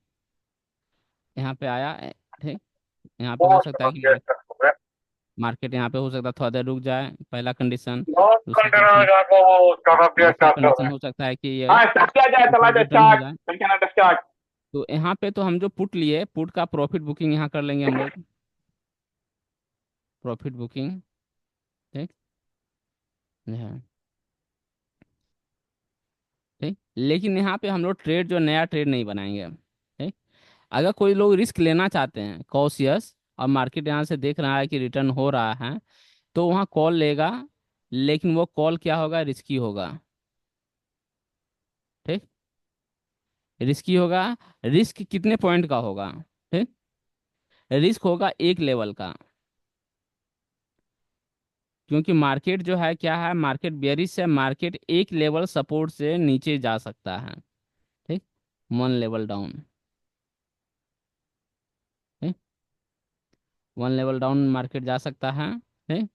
यहाँ पे आया ठीक। यहाँ पे हो बहुत सकता है समझ गया कि सर, हो गया। मार्केट यहाँ पे हो सकता है थोड़ा देर रुक जाए, पहला कंडीशन। बहुत दूसरा कंटेनर कंडीशन, जाकर वो स्टार्ट अपडेट दूसरा स्टार्ट कर कंडीशन रहे हैं। हो सकता है कि ये हाँ स्टार्ट किया जाए, चला ऊपर जाए रिटर्न हो स्टार्ट। जाए। Container start. तो यहाँ पे तो हम जो पुट लिए, पुट का प्रॉफिट बुकिंग यहाँ कर लेंगे हम लोग। Profit booking. ठीक है। ठीक। लेकिन यहाँ पे हम लोग ट्रेड जो नया ट्रेड नहीं बनाएंगे। ठीक। अगर कोई लोग रिस्क लेना चाहते हैं कॉशियस, और मार्केट यहाँ से देख रहा है कि रिटर्न हो रहा है, तो वहाँ कॉल लेगा। लेकिन वो कॉल क्या होगा, रिस्की होगा। ठीक, रिस्की होगा। रिस्क कितने पॉइंट का होगा? ठीक, रिस्क होगा एक लेवल का। क्योंकि मार्केट जो है क्या है, मार्केट बेयरिश है, मार्केट एक लेवल सपोर्ट से नीचे जा सकता है। ठीक, वन लेवल डाउन। ठीक, वन लेवल डाउन मार्केट जा सकता है। ठीक,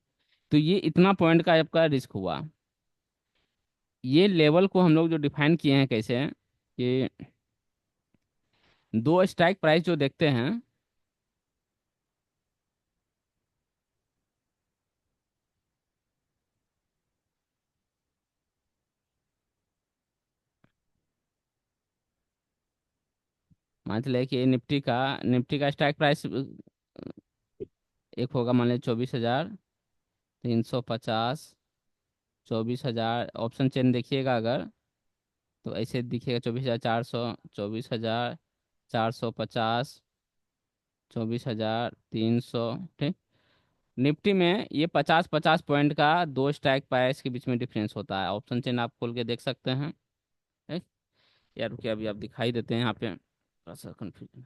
तो ये इतना पॉइंट का आपका रिस्क हुआ। ये लेवल को हम लोग जो डिफाइन किए हैं कैसे, कि दो स्ट्राइक प्राइस जो देखते हैं, मान चले कि निफ्टी का स्ट्राइक प्राइस एक होगा, मान लीजिए 24,350, 24,000। ऑप्शन चेन देखिएगा अगर, तो ऐसे दिखेगा 24,400, 24,450, 24,300। ठीक, निफ्टी में ये 50-50 पॉइंट का दो स्ट्राइक प्राइस के बीच में डिफरेंस होता है। ऑप्शन चेन आप खोल के देख सकते हैं। ठीक, यार रुकिए, अभी आप दिखाई देते हैं यहाँ पे, थोड़ा सा कंफ्यूजन।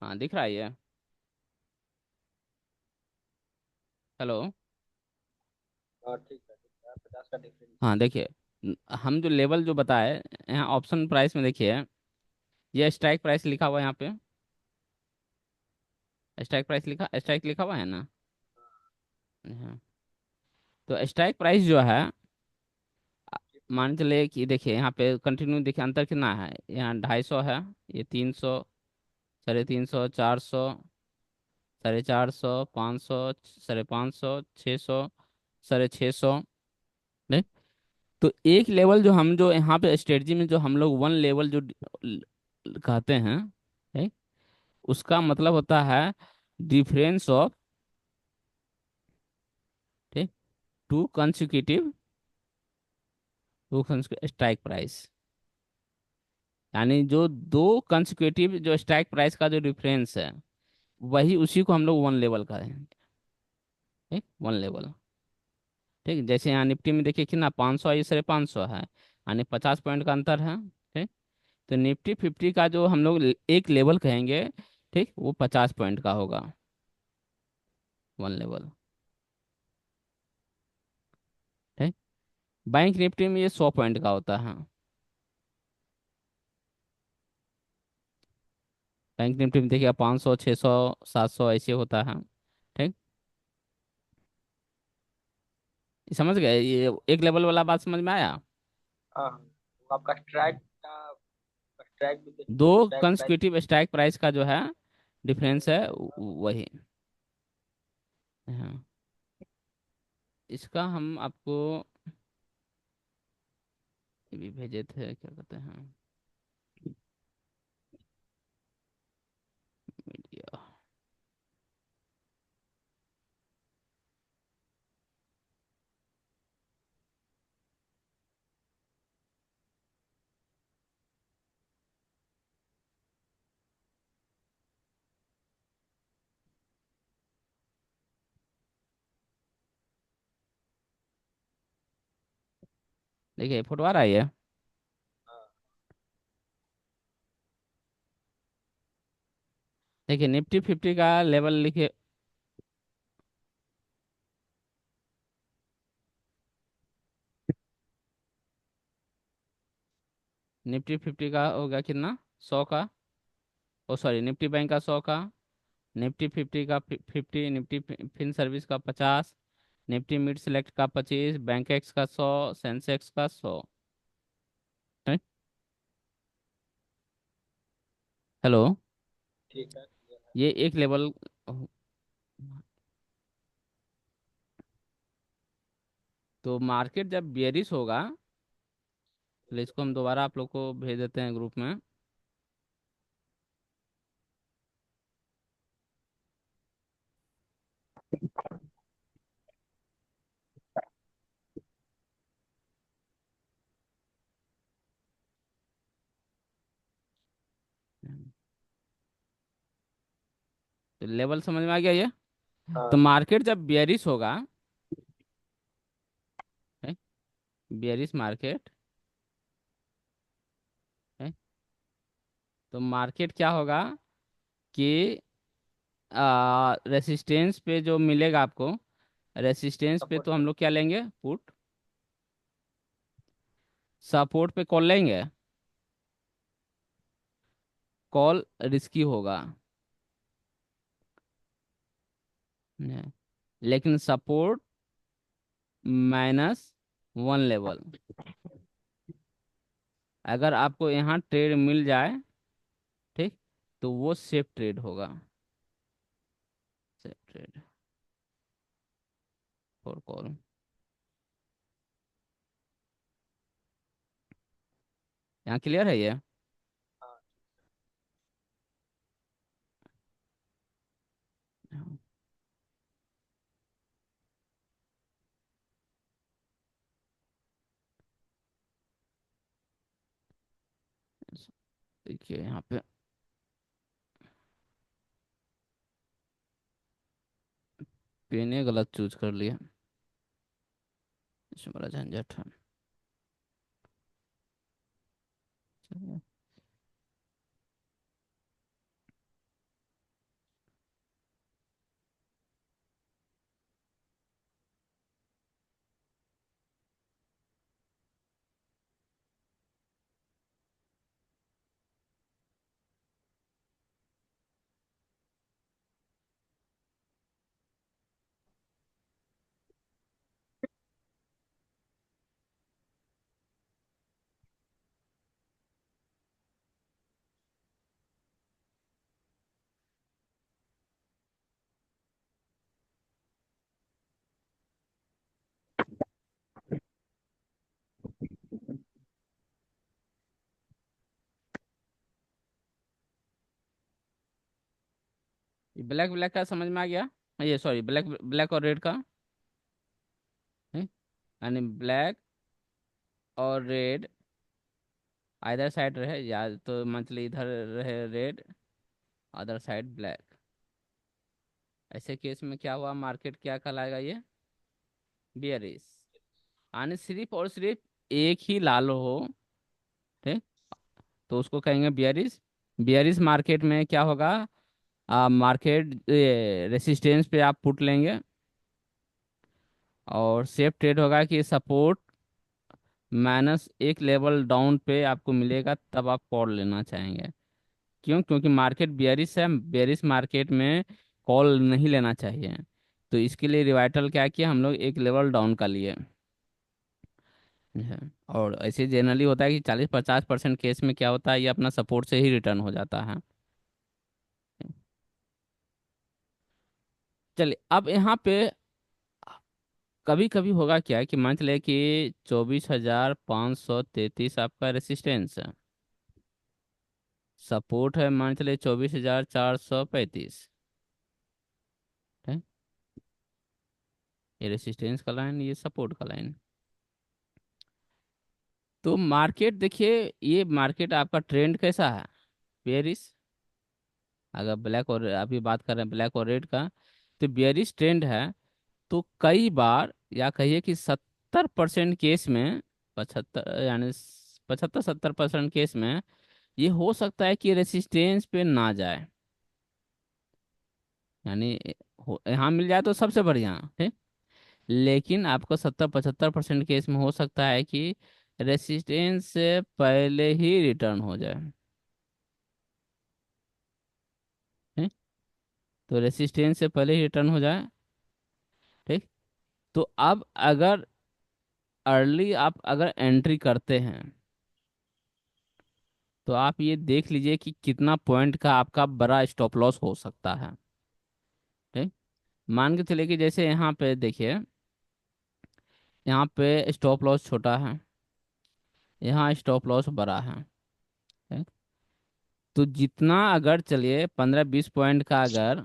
हाँ, दिख रहा है ये। हेलो। हाँ ठीक है 50 का डिफरेंस। हाँ देखिए, हम जो लेवल जो बताए, यहाँ ऑप्शन प्राइस में देखिए, ये स्ट्राइक प्राइस लिखा हुआ है यहाँ पे। स्ट्राइक लिखा हुआ है ना। हाँ, तो स्ट्राइक प्राइस जो है, मान चले कि देखिए यहाँ पे कंटिन्यू, देखिए अंतर कितना है, यहाँ 250 है, ये 300, 350, 400, 450, 500, 550, 600, 650। नहीं, तो एक लेवल जो हम जो यहाँ पे स्ट्रेटजी में जो हम लोग वन लेवल जो कहते हैं, ठीक, उसका मतलब होता है डिफरेंस ऑफ, ठीक, टू कंसिक्यूटिव, स्ट्राइक प्राइस। यानी जो दो कंसिक्यूटिव जो स्ट्राइक प्राइस का जो डिफरेंस है, वही उसी को हम लोग वन लेवल कहेंगे। ठीक, वन लेवल। ठीक, जैसे यहाँ निफ्टी में देखिए कितना 500 है, ये 550 है, यानी 50 पॉइंट का अंतर है। ठीक, तो निफ्टी 50 का जो हम लोग एक लेवल कहेंगे, ठीक, वो 50 पॉइंट का होगा, वन लेवल। ठीक, बैंक निफ्टी में ये 100 पॉइंट का होता है। बैंक निफ्टी में देखिए 500, 600, 700 ऐसे होता है। ठीक, ये समझ गए, ये एक लेवल वाला बात समझ में आया। हाँ हाँ, वो आपका स्ट्राइक का स्ट्राइक भी तो दो strike price. Consecutive strike price का जो है डिफरेंस है, वही। हाँ, इसका हम आपको ये भी भेजे थे, क्या कहते हैं, मीडिया। देखिए फोटो आ रहा है ये। हाँ। देखिए निफ्टी 50 का लेवल लिखिए। निफ्टी 50 का होगा कितना? 100 का। ओ सॉरी, निफ्टी बैंक का 100 का। निफ्टी 50 का 50, निफ्टी फिन सर्विस का 50, निफ्टी मिड सेलेक्ट का 25, बैंक एक्स का 100, सेंसेक्स का 100। हेलो। ठीक है, क्लियर है। ये एक लेवल। तो मार्केट जब बेयरिश होगा, तो इसको हम दोबारा आप लोग को भेज देते हैं ग्रुप में। तो लेवल समझ में आ गया ये। तो हाँ। मार्केट जब बेयरिश होगा, बेयरिश मार्केट है, तो मार्केट क्या होगा कि रेसिस्टेंस पे जो मिलेगा आपको, रेसिस्टेंस पे सपोर्ट तो हम लेवल। लोग क्या लेंगे? पुट। सपोर्ट पे कॉल लेंगे। कॉल रिस्की होगा। नहीं। लेकिन सपोर्ट -1 लेवल, अगर आपको यहाँ ट्रेड मिल जाए, ठीक, तो वो सेफ ट्रेड होगा। Safe trade for call. यहाँ क्लियर है ये? हाँ। देखिए यहाँ पे पेने गलत चूज कर लिया, इसमें बड़ा झंझट है। चलिए। ये ब्लैक ब्लैक का समझ में आ गया? ये सॉरी, ब्लैक ब्लैक और रेड का है? यानी ब्लैक और रेड आइदर साइड रहे, या तो मंथली इधर रहे रेड, अदर साइड ब्लैक। ऐसे केस में क्या हुआ? मार्केट क्या कहलाएगा ये? बियरिश। यानी सिर्फ और सिर्फ एक ही लाल हो, ठीक, तो उसको कहेंगे बियरिश। बियरिश मार्केट में क्या होगा? मार्केट रेसिस्टेंस पे आप पुट लेंगे, और सेफ ट्रेड होगा कि सपोर्ट -1 लेवल डाउन पे आपको मिलेगा, तब आप कॉल लेना चाहेंगे। क्यों? क्योंकि मार्केट बेयरिश है, बेयरिश मार्केट में कॉल नहीं लेना चाहिए। तो इसके लिए रिवाइटल क्या किया हम लोग? 1 लेवल डाउन का लिए है। और ऐसे जनरली होता है कि 40-50% केस में क्या होता है, ये अपना सपोर्ट से ही रिटर्न हो जाता है। चलिए अब यहाँ पे कभी कभी होगा क्या कि मान चले कि 24,533 आपका रेसिस्टेंस है, सपोर्ट है मान चले 24,435। ठीक, ये रेसिस्टेंस का लाइन, ये सपोर्ट का लाइन। तो मार्केट देखिए, ये मार्केट आपका ट्रेंड कैसा है? बेयरिश। अगर ब्लैक और अभी बात कर रहे हैं ब्लैक और रेड का, तो बेयरिश ट्रेंड है। तो कई बार, या कहिए कि 70% केस में 75 यानी 75-70% केस में ये हो सकता है कि रेसिस्टेंस पे ना जाए, यानी यहाँ मिल जाए तो सबसे बढ़िया, ठीक। लेकिन आपको 70-75% केस में हो सकता है कि रेसिस्टेंस से पहले ही रिटर्न हो जाए, ठीक। तो रेसिस्टेंस से पहले ही रिटर्न हो जाए, ठीक। तो अब अगर अर्ली आप अगर एंट्री करते हैं तो आप ये देख लीजिए कि कितना पॉइंट का आपका बड़ा स्टॉप लॉस हो सकता है, ठीक। मान के चलिए कि जैसे यहाँ पे देखिए, यहाँ पे स्टॉप लॉस छोटा है, यहाँ स्टॉप लॉस बड़ा है, ठीक? तो जितना अगर चलिए 15-20 पॉइंट का अगर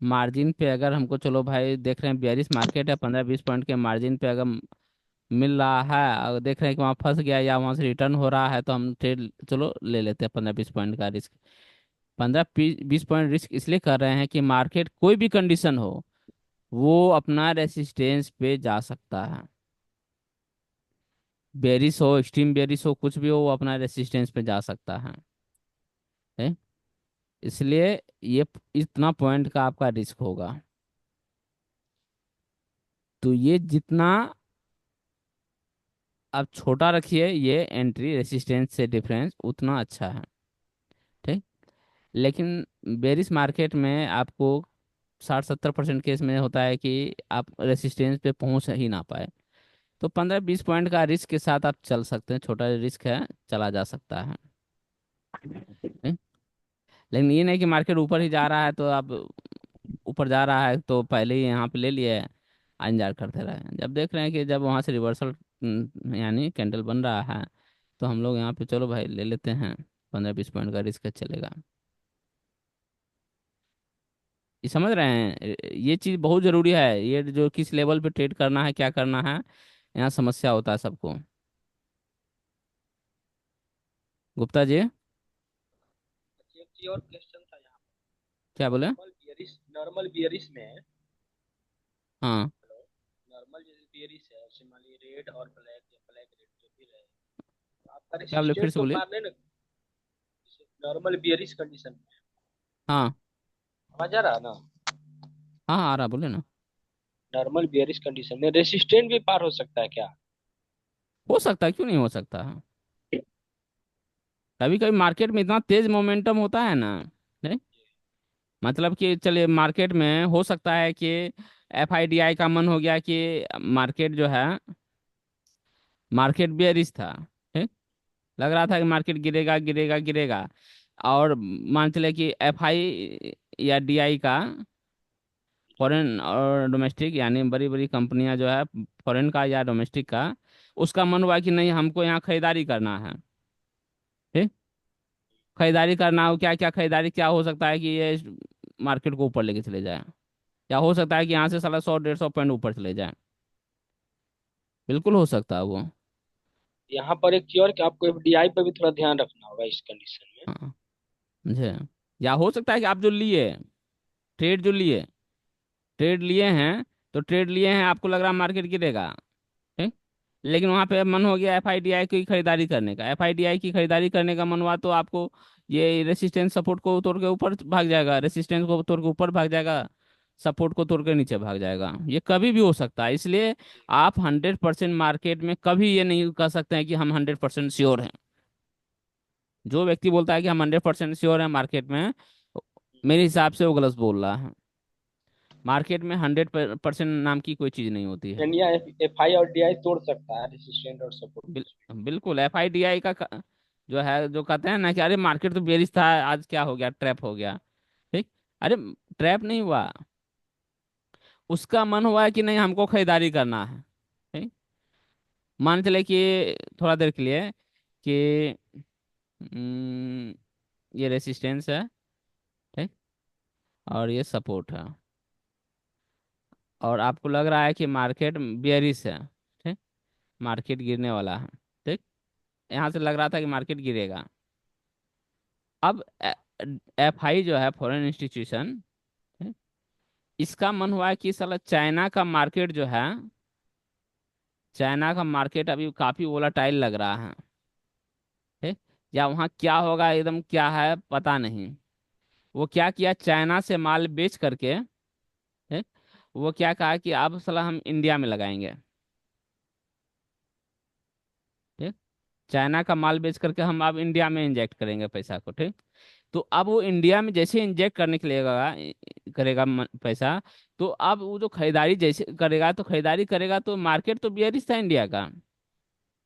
मार्जिन पे अगर हमको, चलो भाई देख रहे हैं बेयरिश मार्केट है, 15-20 पॉइंट के मार्जिन पे अगर मिल रहा है और देख रहे हैं कि वहाँ फंस गया या वहाँ से रिटर्न हो रहा है, तो हम ट्रेड चलो ले लेते हैं 15-20 पॉइंट का रिस्क। 15-20 पॉइंट रिस्क इसलिए कर रहे हैं कि मार्केट कोई भी कंडीशन हो वो अपना रेसिस्टेंस पे जा सकता है, बेरिस हो एक्सट्रीम बेरिस हो कुछ भी हो वो अपना रेसिस्टेंस पे जा सकता है। इसलिए ये इतना पॉइंट का आपका रिस्क होगा, तो ये जितना आप छोटा रखिए ये एंट्री रेसिस्टेंस से डिफरेंस उतना अच्छा है, ठीक। लेकिन बेरिस मार्केट में आपको 60-70% केस में होता है कि आप रेसिस्टेंस पे पहुंच ही ना पाए, तो 15-20 पॉइंट का रिस्क के साथ आप चल सकते हैं, छोटा रिस्क है, चला जा सकता है, ठीक? लेकिन ये नहीं कि मार्केट ऊपर ही जा रहा है तो आप ऊपर जा रहा है तो पहले ही यहाँ पे ले लिए इंतजार करते रहे, जब देख रहे हैं कि जब वहाँ से रिवर्सल यानी कैंडल बन रहा है तो हम लोग यहाँ पे चलो भाई ले लेते हैं, 15-20 पॉइंट का रिस्क चलेगा। ये समझ रहे हैं, ये चीज़ बहुत ज़रूरी है, ये जो किस लेवल पे ट्रेड करना है क्या करना है, यहाँ समस्या होता है सबको। गुप्ता जी। एक चीज और क्वेश्चन था यहाँ क्या बोले? नॉर्मल बियरिश में। हाँ। हेलो। नॉर्मल जैसे बियरिश है उसमें मान लीजिए रेड और ब्लैक या ब्लैक रेड जो भी रहे, तो आपका क्या बोले, फिर रेसिस्टेंस से तो बोलिए। पार नहीं ना। नॉर्मल बियरिश कंडीशन में हाँ आवाज आ रहा है ना। हाँ हाँ, आ रहा, बोले ना। नॉर्मल बियरिश कंडीशन में रेसिस्टेंट भी पार हो सकता है क्या? हो सकता है, क्यों नहीं हो सकता है। कभी कभी मार्केट में इतना तेज मोमेंटम होता है ना, नहीं? मतलब कि चलिए मार्केट में हो सकता है कि FIDI का मन हो गया कि मार्केट जो है, मार्केट बेयरिश था, ठीक। लग रहा था कि मार्केट गिरेगा गिरेगा गिरेगा, और मान चले कि FI या DI का, फॉरेन और डोमेस्टिक यानी बड़ी बड़ी कंपनियां जो है, फॉरेन का या डोमेस्टिक का, उसका मन हुआ कि नहीं हमको यहाँ खरीदारी करना है, ठीक। खरीदारी करना हो, क्या क्या खरीदारी क्या हो सकता है कि ये मार्केट को ऊपर लेके चले जाए, या हो सकता है कि यहाँ से साला 100-150 पॉइंट ऊपर चले जाए, बिल्कुल हो सकता है वो। यहाँ पर एक चीज और कि आपको एफडीआई पर भी थोड़ा ध्यान रखना होगा इस कंडीशन में। हाँ, मुझे, या हो सकता है कि आप जो लिए, ट्रेड जो लिए, ट्रेड लिए हैं, तो ट्रेड लिए हैं आपको लग रहा है मार्केट गिरेगा, ठीक। लेकिन वहां पे मन हो गया FIDI की खरीदारी करने का, FIDI की खरीदारी करने का मन हुआ तो आपको ये रेसिस्टेंस सपोर्ट को तोड़ के ऊपर भाग जाएगा, रेसिस्टेंस को तोड़ के ऊपर भाग जाएगा, सपोर्ट को तोड़ के नीचे भाग जाएगा, ये कभी भी हो सकता है। इसलिए आप 100% मार्केट में कभी ये नहीं कह सकते हैं कि हम 100% श्योर हैं। जो व्यक्ति बोलता है कि हम 100% श्योर हैं मार्केट में, मेरे हिसाब से वो गलत बोल रहा है। मार्केट में 100% नाम की कोई चीज़ नहीं होती है। इंडिया एफआई और डीआई तोड़ सकता है रेसिस्टेंट और सपोर्ट। बिल्कुल FIDI का जो है, जो कहते हैं ना कि अरे मार्केट तो बेरिश था, आज क्या हो गया, ट्रैप हो गया, ठीक। अरे ट्रैप नहीं हुआ, उसका मन हुआ है कि नहीं हमको खरीदारी करना है, ठीक। मान चले कि थोड़ा देर के लिए कि हम्म, ये रेसिस्टेंस है, ठीक, और ये सपोर्ट है, और आपको लग रहा है कि मार्केट बेरिश है, ठीक, मार्केट गिरने वाला है, ठीक। यहाँ से लग रहा था कि मार्केट गिरेगा। अब FI जो है फॉरेन इंस्टीट्यूशन, इसका मन हुआ कि साला चाइना का मार्केट जो है, चाइना का मार्केट अभी काफी वोलाटाइल लग रहा है। ठीक। या वहाँ क्या होगा एकदम क्या है पता नहीं। वो क्या किया, चाइना से माल बेच करके, ठीक, वो क्या कहा कि अब साला हम इंडिया में लगाएंगे। ठीक। चाइना का माल बेच करके हम अब इंडिया में इंजेक्ट करेंगे पैसा को। ठीक। तो अब वो इंडिया में जैसे इंजेक्ट करने के लिए करेगा पैसा, तो अब वो जो खरीदारी जैसे करेगा, तो खरीदारी करेगा तो मार्केट तो बियरिश था इंडिया का।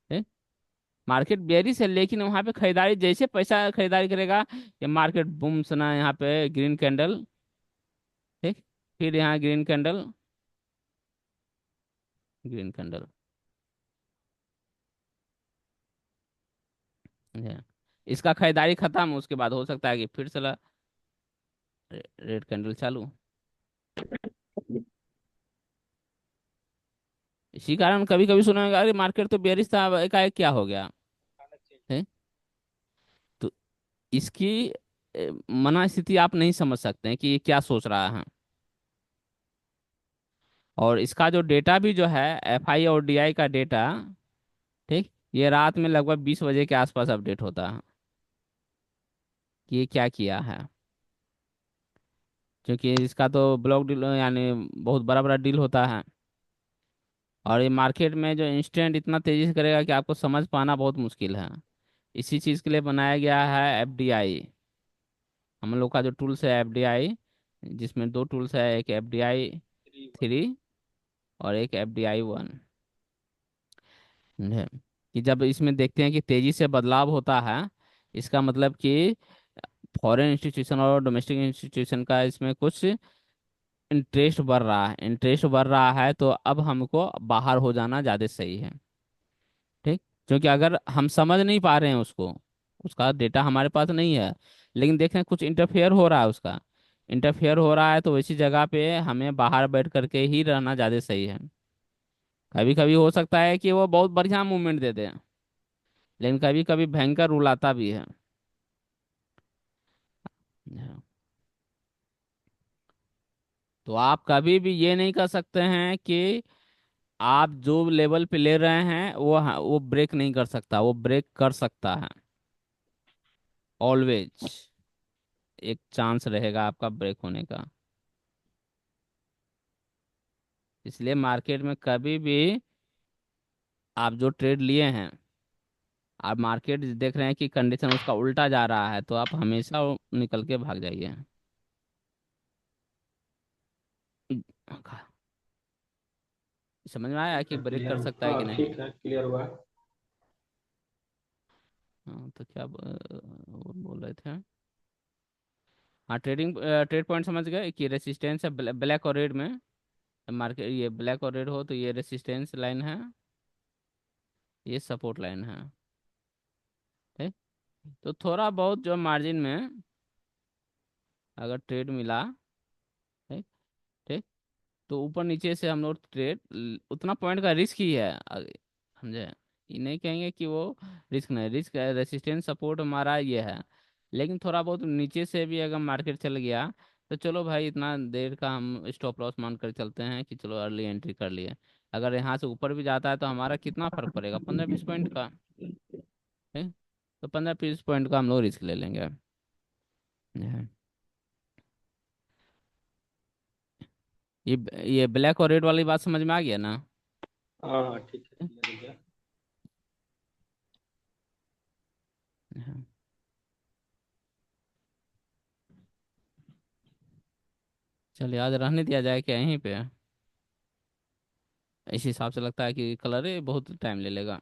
ठीक। मार्केट बियरिश है, लेकिन वहां पे खरीदारी जैसे पैसा खरीदारी करेगा, ये मार्केट बूम सुना यहाँ पे ग्रीन कैंडल। ठीक। फिर यहाँ ग्रीन कैंडल, ग्रीन कैंडल। इसका खरीदारी खत्म, उसके बाद हो सकता है कि फिर से रेड कैंडल चालू। इसी कारण कभी कभी सुना होगा, अरे मार्केट तो बेरिश था, अब एकाएक क्या हो गया। अचानक चेंज। है। तो इसकी मना स्थिति आप नहीं समझ सकते हैं कि ये क्या सोच रहा है। और इसका जो डेटा भी जो है, एफआई और डीआई का डेटा, ठीक, ये रात में लगभग 20 बजे के आसपास अपडेट होता है कि ये क्या किया है। क्योंकि इसका तो ब्लॉक डील यानी बहुत बड़ा बड़ा डील होता है। और ये मार्केट में जो इंस्टेंट इतना तेजी से करेगा कि आपको समझ पाना बहुत मुश्किल है। इसी चीज़ के लिए बनाया गया है एफडीआई। हम लोग का जो टूल्स है एफडीआई, जिसमें दो टूल्स है, एक एफडीआई 3 1। 3 और एक एफडीआई 1 है। कि जब इसमें देखते हैं कि तेजी से बदलाव होता है, इसका मतलब कि फॉरेन इंस्टीट्यूशन और डोमेस्टिक इंस्टीट्यूशन का इसमें कुछ इंटरेस्ट बढ़ रहा है। इंटरेस्ट बढ़ रहा है तो अब हमको बाहर हो जाना ज़्यादा सही है। ठीक। क्योंकि अगर हम समझ नहीं पा रहे हैं उसको, उसका डेटा हमारे पास नहीं है, लेकिन देख रहे हैं कुछ इंटरफेयर हो रहा है उसका, इंटरफेयर हो रहा है, तो वैसी जगह पे हमें बाहर बैठ करके ही रहना ज़्यादा सही है। कभी कभी हो सकता है कि वो बहुत बढ़िया मूवमेंट दे दे, लेकिन कभी कभी भयंकर रुलाता भी है। हाँ। तो आप कभी भी ये नहीं कर सकते हैं कि आप जो लेवल पे ले रहे हैं वो ब्रेक नहीं कर सकता, वो ब्रेक कर सकता है। ऑलवेज एक चांस रहेगा आपका ब्रेक होने का। इसलिए मार्केट में कभी भी आप जो ट्रेड लिए हैं, आप मार्केट देख रहे हैं कि कंडीशन उसका उल्टा जा रहा है, तो आप हमेशा निकल के भाग जाइए। समझ में आया कि ब्रेक क्लियर कर हुआ, सकता है हाँ कि नहीं। ठीक है, क्लियर हुआ। हाँ, तो क्या वो बोल रहे थे। हाँ, ट्रेड पॉइंट समझ गए कि रेसिस्टेंस है ब्लैक और रेड में। मार्केट ये ब्लैक और रेड हो तो ये रेसिस्टेंस लाइन है, ये सपोर्ट लाइन है। ठीक। तो थोड़ा बहुत जो मार्जिन में अगर ट्रेड मिला, ठीक, ठीक, तो ऊपर नीचे से हम लोग ट्रेड, उतना पॉइंट का रिस्क ही है समझे। ये नहीं कहेंगे कि वो रिस्क नहीं, रिस्क है, रेसिस्टेंस सपोर्ट हमारा ये है। लेकिन थोड़ा बहुत नीचे से भी अगर मार्केट चल गया, तो चलो भाई इतना देर का हम स्टॉप लॉस मान कर चलते हैं कि चलो अर्ली एंट्री कर लिए। अगर यहाँ से ऊपर भी जाता है तो हमारा कितना फर्क पड़ेगा, 15-20 पॉइंट का। ठीक। तो 15-20 पॉइंट का हम लोग रिस्क ले लेंगे। ये ये ये ब्लैक और रेड वाली बात समझ में आ गया ना। हाँ हाँ ठीक है, क्लियर हो गया। हाँ। चलिए आज रहने दिया जाए क्या यहीं पे। इस हिसाब से लगता है कि कलर ही बहुत टाइम ले लेगा।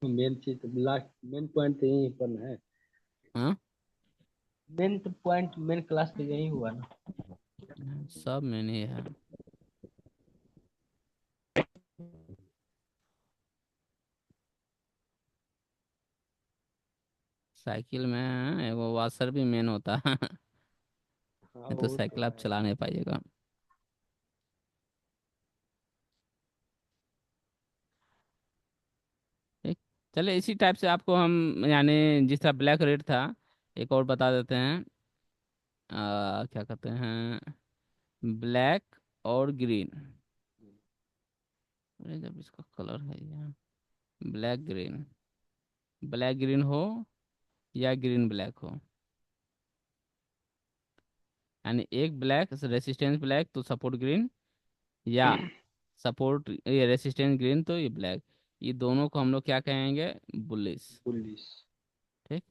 मेन चीज तो लास्ट मेन पॉइंट तो यही पर है। हाँ। मेन तो पॉइंट मेन क्लास तो यही हुआ ना। सब में नहीं है। साइकिल में एगो वाशर भी मेन होता है। हाँ नहीं तो वो तो साइकिल आप है। चला नहीं पाइएगा। ठीक। चलिए इसी टाइप से आपको हम यानी जिस तरह ब्लैक रेड था, एक और बता देते हैं। क्या कहते हैं, ब्लैक और ग्रीन। अरे जब इसका कलर है ये ब्लैक ग्रीन, ब्लैक ग्रीन हो या ग्रीन ब्लैक हो, यानी एक ब्लैक रेसिस्टेंस ब्लैक तो सपोर्ट ग्रीन, या सपोर्ट ये रेसिस्टेंस ग्रीन तो ये ब्लैक, ये दोनों को हम लोग क्या कहेंगे, बुलिश। 19। ठीक।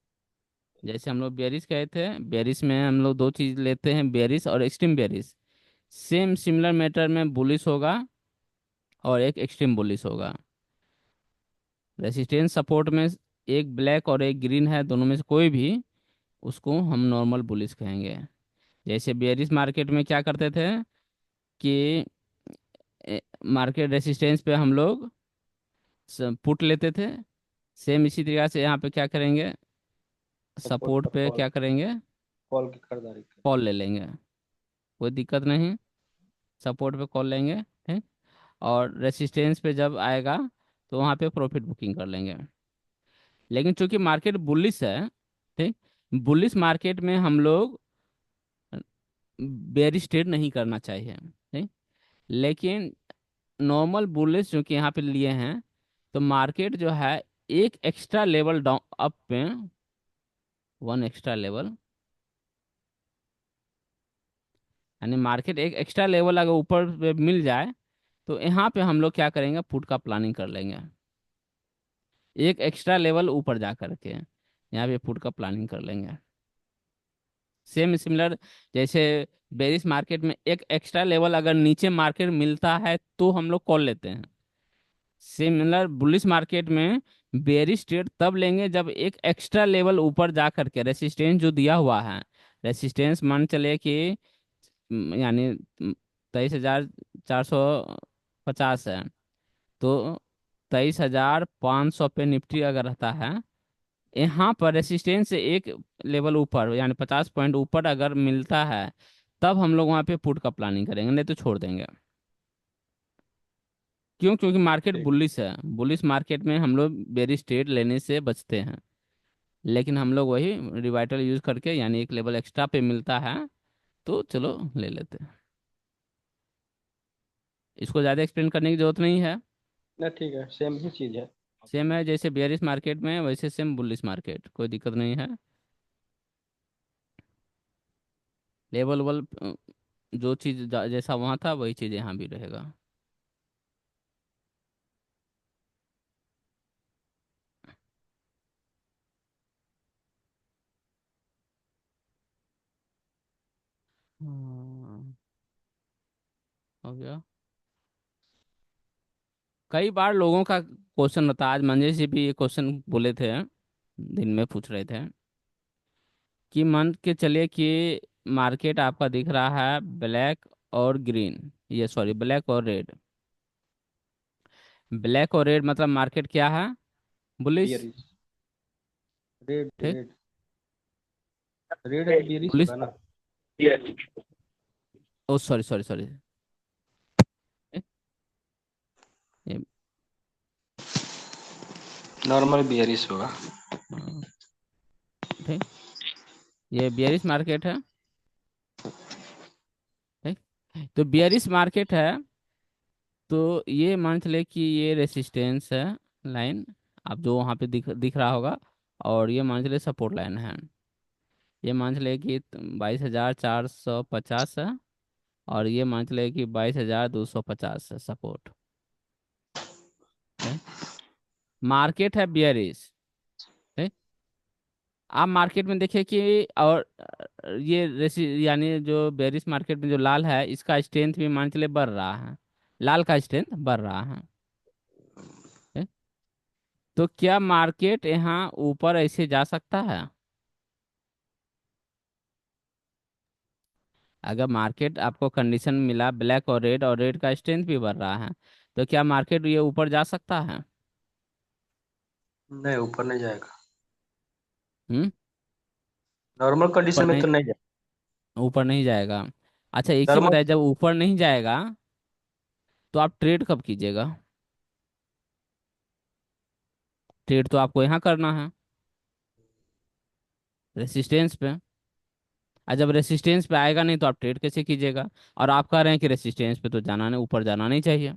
जैसे हम लोग बेरिस कहे थे, बेरिस में हम लोग दो चीज लेते हैं, बेरिस और extreme berries. Same similar matter में बुलिश होगा और एक एक्सट्रीम बुलिश होगा। रेसिस्टेंस सपोर्ट में एक ब्लैक और एक ग्रीन है, दोनों में से कोई भी, उसको हम नॉर्मल बुलिश कहेंगे। जैसे बेरिस मार्केट में क्या करते थे कि मार्केट रेसिस्टेंस पे हम लोग पुट लेते थे, सेम इसी तरीके से यहाँ पे क्या करेंगे, सपोर्ट सपोर्ट पर पे कॉल, क्या करेंगे, कॉल की खरीदारी कर। कॉल ले लेंगे, कोई दिक्कत नहीं, सपोर्ट पे कॉल लेंगे। ठीक। और रेसिस्टेंस पे जब आएगा तो वहाँ पे प्रॉफिट बुकिंग कर लेंगे। लेकिन चूंकि मार्केट बुलिश है, ठीक, बुलिश मार्केट में हम लोग बेयरिश ट्रेड नहीं करना चाहिए। ठीक। लेकिन नॉर्मल बुलिश जो कि यहाँ पे लिए हैं, तो मार्केट जो है एक एक्स्ट्रा लेवल डाउन अप पे, वन एक्स्ट्रा लेवल, यानी मार्केट एक एक्स्ट्रा लेवल अगर ऊपर पे मिल जाए तो यहाँ पे हम लोग क्या करेंगे, पुट का प्लानिंग कर लेंगे, एक एक्स्ट्रा लेवल ऊपर जा करके यहाँ पे पुट का प्लानिंग कर लेंगे। सेम सिमिलर, जैसे बेरिस मार्केट में एक एक्स्ट्रा लेवल अगर नीचे मार्केट मिलता है तो हम लोग कॉल लेते हैं। सिमिलर बुलिश मार्केट में बेरिश ट्रेड तब लेंगे जब एक एक्स्ट्रा लेवल ऊपर जा करके रेसिस्टेंस जो दिया हुआ है, रेसिस्टेंस मान चले कि यानी 23,450 है, तो 23,500 पे निफ्टी अगर रहता है, यहाँ पर रेसिस्टेंस से एक लेवल ऊपर यानी 50 पॉइंट ऊपर अगर मिलता है, तब हम लोग वहाँ पे पुट का प्लानिंग करेंगे, नहीं तो छोड़ देंगे। क्यों? क्योंकि मार्केट ठीक। बुलिश है, बुलिश मार्केट में हम लोग बेरिश ट्रेड लेने से बचते हैं। लेकिन हम लोग वही रिवाइटल यूज करके, यानी एक लेवल एक्स्ट्रा पे मिलता है तो चलो ले लेते हैं। इसको ज़्यादा एक्सप्लेन करने की जरूरत नहीं है। ना ठीक है, सेम ही चीज़ है। सेम है, जैसे बेयरिश मार्केट में वैसे सेम बुलिश मार्केट, कोई दिक्कत नहीं है। लेवल वल जो चीज़ जैसा वहाँ था वही चीज़ यहाँ भी रहेगा। हाँ, हो गया। कई बार लोगों का क्वेश्चन होता है, आज मंजय जी भी ये क्वेश्चन बोले थे, दिन में पूछ रहे थे कि मान के चलिए कि मार्केट आपका दिख रहा है ब्लैक और ग्रीन, ये सॉरी ब्लैक और रेड, ब्लैक और रेड मतलब मार्केट क्या है, बुलिश। बियरिश। रेड ठीक। रेड, रेड है तो बियरिश बुलिश, होगा ना। ओ सॉरी सॉरी सॉरी, ये नॉर्मल बियरिश होगा। हाँ, ठीक, ये बियरिश मार्केट है। ठीक। तो बियरिश मार्केट है, तो ये मान चले कि ये रेसिस्टेंस है लाइन, आप जो वहाँ पे दिख दिख रहा होगा, और ये मान चले सपोर्ट लाइन है। ये मान चले कि 22,450 है, और ये मान चले कि 22,250 है सपोर्ट। मार्केट है बियरिश। ठीक। आप मार्केट में देखिए कि, और ये रेसी यानी जो बेरिश मार्केट में जो लाल है, इसका स्ट्रेंथ भी मान चले बढ़ रहा है, लाल का स्ट्रेंथ बढ़ रहा है। ठीक? तो क्या मार्केट यहाँ ऊपर ऐसे जा सकता है? अगर मार्केट आपको कंडीशन मिला ब्लैक और रेड का स्ट्रेंथ भी बढ़ रहा है, तो क्या मार्केट ये ऊपर जा सकता है? नहीं, ऊपर नहीं जाएगा। हम्म। नॉर्मल कंडीशन ऊपर में नहीं, तो नहीं जाएगा। ऊपर नहीं जाएगा। अच्छा एक चीज नॉर्मल। बताइए, जब ऊपर नहीं जाएगा तो आप ट्रेड कब कीजिएगा? ट्रेड तो आपको यहाँ करना है, रेसिस्टेंस पे। और जब रेसिस्टेंस पे आएगा नहीं तो आप ट्रेड कैसे कीजिएगा? और आप कह रहे हैं कि रेसिस्टेंस पे तो जाना नहीं, ऊपर जाना नहीं चाहिए।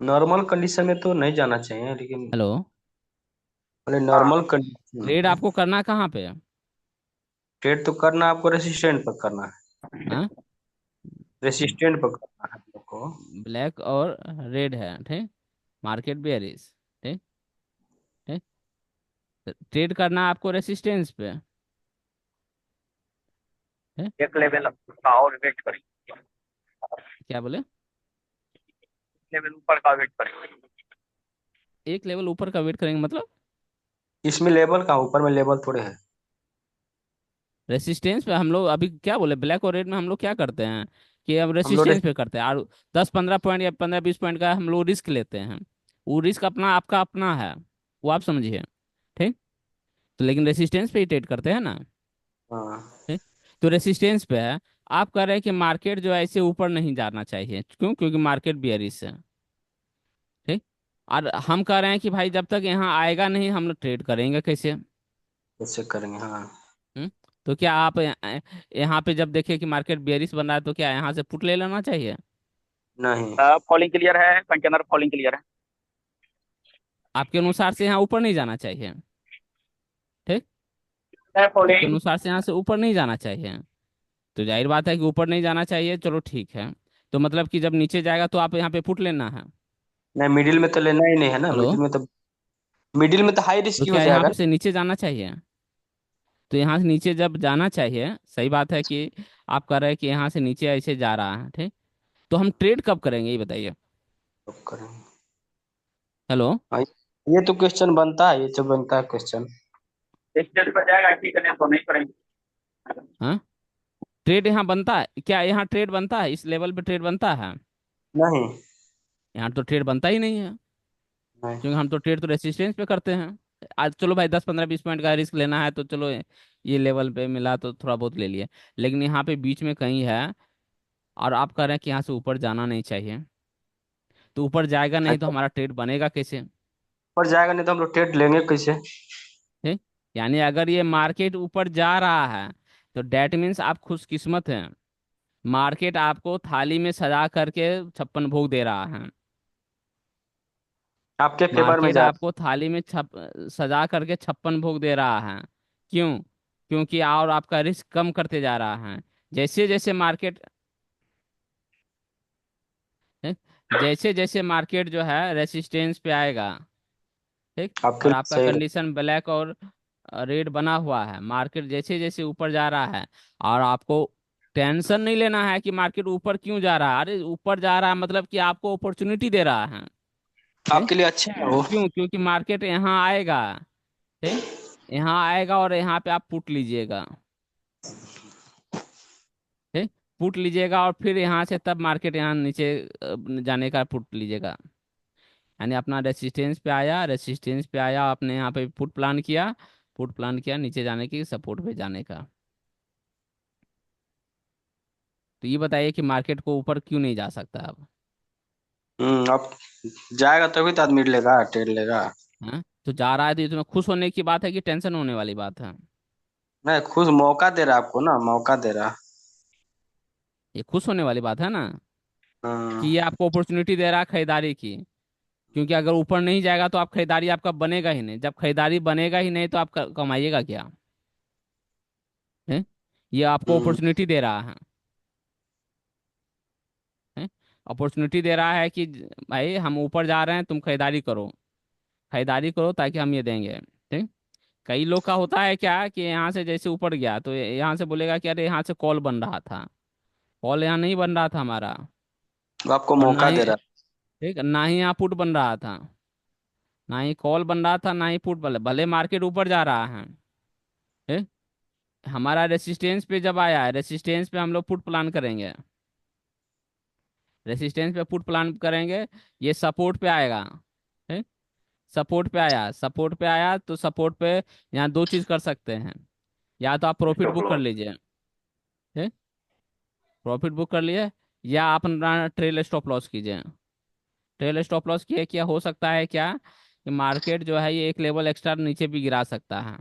नॉर्मल कंडीशन में तो नहीं जाना चाहिए, लेकिन हेलो। मतलब हाँ। नॉर्मल कंडीशन ट्रेड में आपको करना कहाँ पे है? ट्रेड तो करना आपको रेसिस्टेंट पर करना है। हाँ। रेसिस्टेंट पर करना है आप लोग को। ब्लैक और रेड है, ठीक। मार्केट बेयरिश, ठीक। ठीक। ट्रेड करना है आपको रेसिस्टेंस पे, ठीक। एक लेवल का और वेट करेंगे। क्या बोले? लेवल ऊपर का वेट करेंगे। एक लेवल ऊपर का वेट करेंगे मतलब? इसमें लेवल का ऊपर में लेवल थोड़े है। रेसिस्टेंस पे हम लोग अभी क्या बोले, ब्लैक और रेड में हम लोग क्या करते हैं कि अब हम लोग रेसिस्टेंस पे करते हैं, और 10-15 पॉइंट या 15-20 पॉइंट का हम लोग रिस्क लेते हैं। वो रिस्क अपना आपका अपना है, वो आप समझिए, ठीक। तो लेकिन रेसिस्टेंस पे ही ट्रेड करते हैं ना, हाँ। ठीक। तो रेसिस्टेंस पे है। आप कह रहे हैं कि मार्केट जो है ऐसे ऊपर नहीं जाना चाहिए, क्यों? क्योंकि मार्केट बियरिश है, ठीक। और हम कह रहे हैं कि भाई जब तक यहाँ आएगा नहीं हम लोग ट्रेड करेंगे कैसे? कैसे करेंगे, हाँ। हम्म। तो क्या आप यहाँ पे जब देखें कि मार्केट बेयरिश बन रहा है तो क्या यहाँ से पुट ले लेना चाहिए? नहीं। फॉलिंग क्लियर है, कंटेनर फॉलिंग क्लियर है। आपके अनुसार से यहाँ ऊपर नहीं जाना चाहिए, ठीक। है आपके फॉलिंग। अनुसार से यहाँ से ऊपर नहीं जाना चाहिए। तो जाहिर बात है कि ऊपर नहीं जाना चाहिए, चलो ठीक है। तो मतलब कि जब नीचे जाएगा तो आप यहाँ पे पुट लेना है। नहीं, मिडिल में तो लेना ही नहीं है ना, हेलो। मिडिल में तो हाई तो रिस्क ही हो क्या यहाँ जाएगा। से नीचे जाना चाहिए? तो यहाँ से नीचे जब जाना चाहिए, सही बात है कि आप कह रहे हैं कि यहाँ से नीचे ऐसे जा रहा है, ठीक। तो हम ट्रेड कब करेंगे ये बताइए? तो करेंगे। हेलो। हाँ, ये तो क्वेश्चन बनता है, ये तो बनता है क्वेश्चन। स्टेज पर जाएगा, ठीक है, नहीं तो नहीं करेंगे। हाँ। ट्रेड यहाँ बनता है क्या? यहाँ ट्रेड बनता है? इस लेवल पे ट्रेड बनता है? नहीं। यहाँ तो ट्रेड बनता ही नहीं है, नहीं। क्योंकि हम तो ट्रेड तो रेसिस्टेंस पे करते हैं। आज चलो भाई 10-15-20 पॉइंट का रिस्क लेना है तो चलो, ये लेवल पे मिला तो थोड़ा बहुत ले लिया। लेकिन यहाँ पे बीच में कहीं है, और आप कह रहे हैं कि यहाँ से ऊपर जाना नहीं चाहिए। तो ऊपर जाएगा नहीं तो अच्छा, हमारा ट्रेड बनेगा कैसे? ऊपर जाएगा नहीं तो हम लोग ट्रेड लेंगे कैसे। ठीक। यानी अगर ये मार्केट ऊपर जा रहा है तो डेट मीन्स आप खुशकिस्मत हैं। मार्केट आपको थाली में सजा करके 56 भोग दे रहा है। आपके फेवर में मार्केट जा। आपको थाली में सजा करके 56 भोग दे रहा है। क्यों? क्योंकि और आपका रिस्क कम करते जा रहा है। जैसे जैसे मार्केट, जैसे जैसे मार्केट जो है रेसिस्टेंस पे आएगा, ठीक। आपके और लिए आपका सही कंडीशन ब्लैक और रेड बना हुआ है, मार्केट जैसे जैसे ऊपर जा रहा है, और आपको टेंशन नहीं लेना है कि मार्केट ऊपर क्यों जा रहा है। अरे ऊपर जा रहा है मतलब कि आपको अपॉर्चुनिटी दे रहा है, ठीक। आपके लिए अच्छे है वो। क्यों? क्योंकि मार्केट यहाँ आएगा, ठीक। यहाँ आएगा और यहाँ पे आप पुट लीजिएगा, ठीक। पुट लीजिएगा और फिर यहाँ से तब मार्केट यहाँ नीचे जाने का पुट लीजिएगा। यानी अपना रेसिस्टेंस पे आया, रेसिस्टेंस पे आया, आपने यहाँ पे पुट प्लान किया, पुट प्लान किया नीचे जाने की, सपोर्ट पे जाने का। तो ये बताइए कि मार्केट को ऊपर क्यों नहीं जा सकता अब? अब जाएगा तभी तो आदमी लेगा, ट्रेड लेगा। हाँ, तो जा रहा है तो ये तुम्हें खुश होने की बात है कि टेंशन होने वाली बात है? नहीं, खुद मौका दे रहा आपको ना, मौका दे रहा। ये खुश होने वाली बात है ना, कि हाँ। ये आपको अपॉर्चुनिटी दे रहा है खरीदारी की। क्योंकि अगर ऊपर नहीं जाएगा तो आप खरीदारी आपका बनेगा ही नहीं, जब खरीदारी बनेगा ही नहीं तो आप कमाइएगा क्या? है? ये आपको हम्म। अपॉर्चुनिटी दे रहा है, अपॉर्चुनिटी दे रहा है कि भाई हम ऊपर जा रहे हैं, तुम खरीदारी करो, खरीदारी करो ताकि हम ये देंगे, ठीक। कई लोग का होता है क्या कि यहाँ से जैसे ऊपर गया तो यहाँ से बोलेगा कि अरे यहाँ से कॉल बन रहा था, कॉल यहाँ नहीं बन रहा था हमारा। वो आपको और ना मौका ही, दे रहा। ठीक, ना ही यहाँ पुट बन रहा था, ना ही कॉल बन रहा था, ना ही पुट, भले भले मार्केट ऊपर जा रहा है, ठीक। हमारा रेसिस्टेंस पे जब आया है, रेसिस्टेंस पे हम लोग पुट प्लान करेंगे, रेसिस्टेंस पे पुट प्लान करेंगे। ये सपोर्ट पे आएगा, ठीक। सपोर्ट पे आया, सपोर्ट पे आया तो सपोर्ट पे यहाँ दो चीज कर सकते हैं। या तो आप प्रॉफिट बुक कर लीजिए, ठीक, प्रॉफिट बुक कर लिए, या आप अपना ट्रेल स्टॉप लॉस कीजिए। ट्रेल स्टॉप लॉस किए क्या हो सकता है क्या कि मार्केट जो है ये एक लेवल एक्स्ट्रा नीचे भी गिरा सकता है,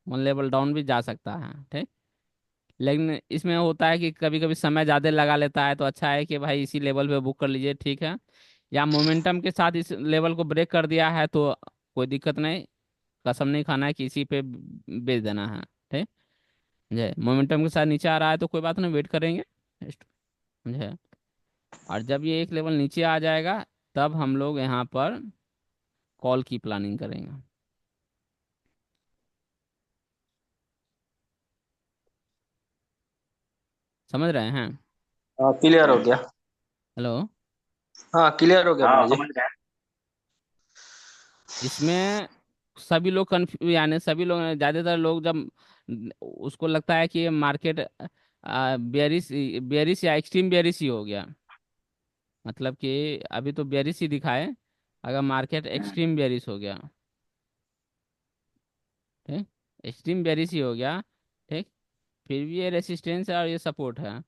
1 लेवल डाउन भी जा सकता है, ठीक। लेकिन इसमें होता है कि कभी कभी समय ज़्यादा लगा लेता है, तो अच्छा है कि भाई इसी लेवल पे बुक कर लीजिए, ठीक है। या मोमेंटम के साथ इस लेवल को ब्रेक कर दिया है तो कोई दिक्कत नहीं, कसम नहीं खाना है कि इसी पे बेच देना है, ठीक। समझे, मोमेंटम के साथ नीचे आ रहा है तो कोई बात नहीं, वेट करेंगे। समझे। और जब ये एक लेवल नीचे आ जाएगा, तब हम लोग यहाँ पर कॉल की प्लानिंग करेंगे। समझ रहे हैं। हाँ क्लियर हो गया। हेलो। हाँ क्लियर हो गया हाँ भाई जी। समझ गए। इसमें सभी लोग कन्फ्यू, यानी सभी लोग, ज़्यादातर लोग जब उसको लगता है कि ये मार्केट बेरिश बेरिश या एक्सट्रीम बेरिश ही हो गया, मतलब कि अभी तो बेरिश ही दिखाए, अगर मार्केट एक्सट्रीम बेरिश हो गया, ठीक, एक्सट्रीम बेरिश ही हो गया, ठीक, फिर भी ये रेसिस्टेंस है और ये सपोर्ट है।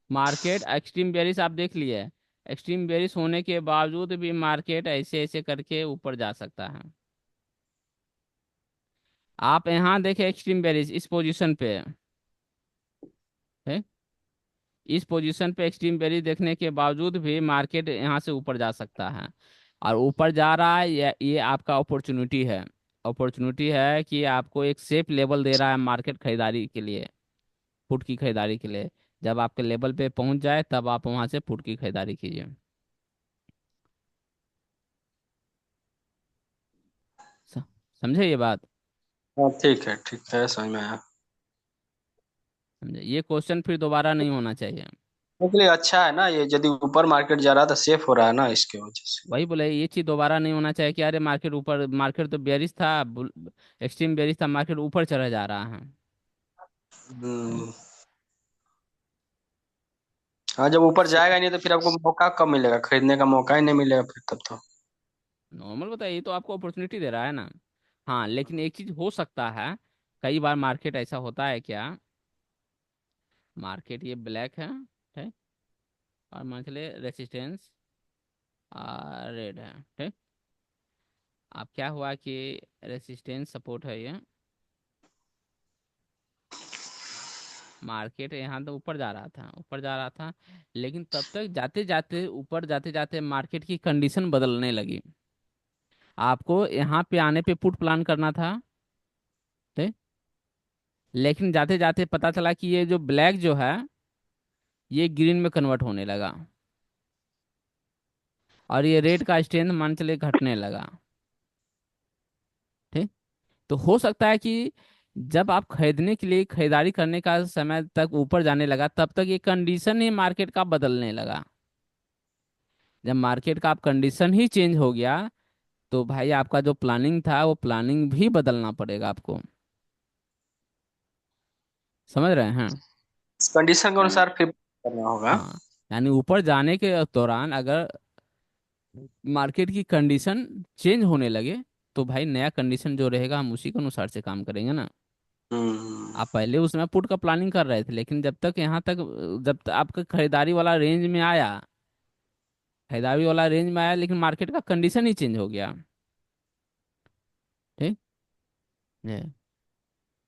मार्केट एक्सट्रीम बेरिश आप देख लिए, एक्सट्रीम बेरिश होने के बावजूद भी मार्केट ऐसे ऐसे करके ऊपर जा सकता है। आप यहाँ देखें एक्सट्रीम बेरिश इस पोजीशन पे है, इस पोजीशन पे एक्सट्रीम बेरिश देखने के बावजूद भी मार्केट यहाँ से ऊपर जा सकता है। और ऊपर जा रहा है, ये आपका अपॉर्चुनिटी है। अपॉर्चुनिटी है कि आपको एक सेफ लेवल दे रहा है मार्केट खरीदारी के लिए, पुट की खरीदारी के लिए। जब आपके लेवल पे पहुंच जाए तब आप वहां से पुट की खरीदारी कीजिए। स- समझे ये बात। हाँ ठीक है समझ में आया। समझे, ये क्वेश्चन फिर दोबारा नहीं होना चाहिए। इसलिए अच्छा है ना, ये यदि ऊपर मार्केट जा रहा है तो सेफ हो रहा है ना इसके वजह से। वही बोले, ये चीज दोबारा नहीं होना चाहिए कि अरे मार्केट ऊपर, मार्केट तो बेरिश था, एक्सट्रीम बेरिश था, मार्केट ऊपर चला जा रहा है। हम्म। हाँ जब ऊपर जाएगा ही नहीं तो फिर आपको मौका कब मिलेगा, खरीदने का मौका ही नहीं मिलेगा फिर तब तो। नॉर्मल बताइए, ये तो आपको अपॉर्चुनिटी दे रहा है ना। हाँ, लेकिन एक चीज हो सकता है, कई बार मार्केट ऐसा होता है क्या, मार्केट ये ब्लैक है, ठीक, और मंथली रेसिस्टेंस रेड है, ठीक। अब क्या हुआ कि रेसिस्टेंस सपोर्ट है ये, मार्केट यहाँ तो ऊपर जा रहा था, ऊपर जा रहा था, लेकिन तब तक जाते जाते ऊपर, जाते जाते मार्केट की कंडीशन बदलने लगी। आपको यहाँ पे आने पे पुट प्लान करना था, ठीक, लेकिन जाते जाते पता चला कि ये जो ब्लैक जो है ये ग्रीन में कन्वर्ट होने लगा, और ये रेड का स्ट्रेंथ मान चले घटने लगा, ठीक। तो हो सकता है कि जब आप खरीदने के लिए, खरीदारी करने का समय तक ऊपर जाने लगा, तब तक ये कंडीशन ही मार्केट का बदलने लगा। जब मार्केट का आप कंडीशन ही चेंज हो गया, तो भाई आपका जो प्लानिंग था वो प्लानिंग भी बदलना पड़ेगा आपको। समझ रहे हैं। इस कंडीशन के अनुसार फिर करना होगा। हाँ, यानी ऊपर जाने के दौरान अगर मार्केट की कंडीशन चेंज होने लगे, तो भाई नया कंडीशन जो रहेगा हम उसी के अनुसार से काम करेंगे ना। हम्म। आप पहले उसमें पुट का प्लानिंग कर रहे थे, लेकिन जब तक यहाँ तक, जब तक आपका खरीदारी वाला रेंज में आया, खरीदारी वाला रेंज में आया, लेकिन मार्केट का कंडीशन ही चेंज हो गया, ठीक है।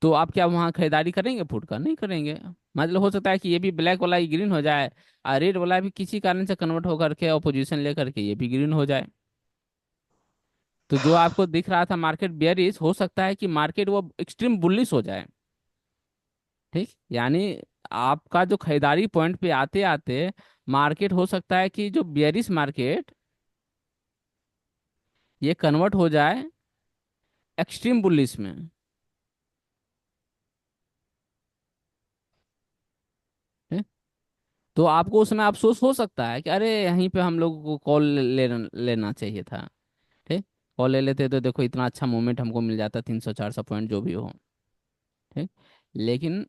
तो आप क्या वहाँ खरीदारी करेंगे पुट का? नहीं करेंगे। मतलब हो सकता है कि ये भी ब्लैक वाला ही ग्रीन हो जाए, और रेड वाला भी किसी कारण से कन्वर्ट होकर के अपोजिशन लेकर के ये भी ग्रीन हो जाए। तो जो आपको दिख रहा था मार्केट बेयरिश, हो सकता है कि मार्केट वो एक्सट्रीम बुलिश हो जाए, ठीक। यानी आपका जो खरीदारी पॉइंट पे आते आते मार्केट, हो सकता है कि जो बेयरिश मार्केट ये कन्वर्ट हो जाए एक्सट्रीम बुलिश में, ठीक? तो आपको उसमें अफसोस हो सकता है कि अरे यहीं पे हम लोगों को कॉल लेना चाहिए था, ठीक। कॉल ले लेते तो देखो इतना अच्छा मूवमेंट हमको मिल जाता, 300 400 पॉइंट जो भी हो, ठीक। लेकिन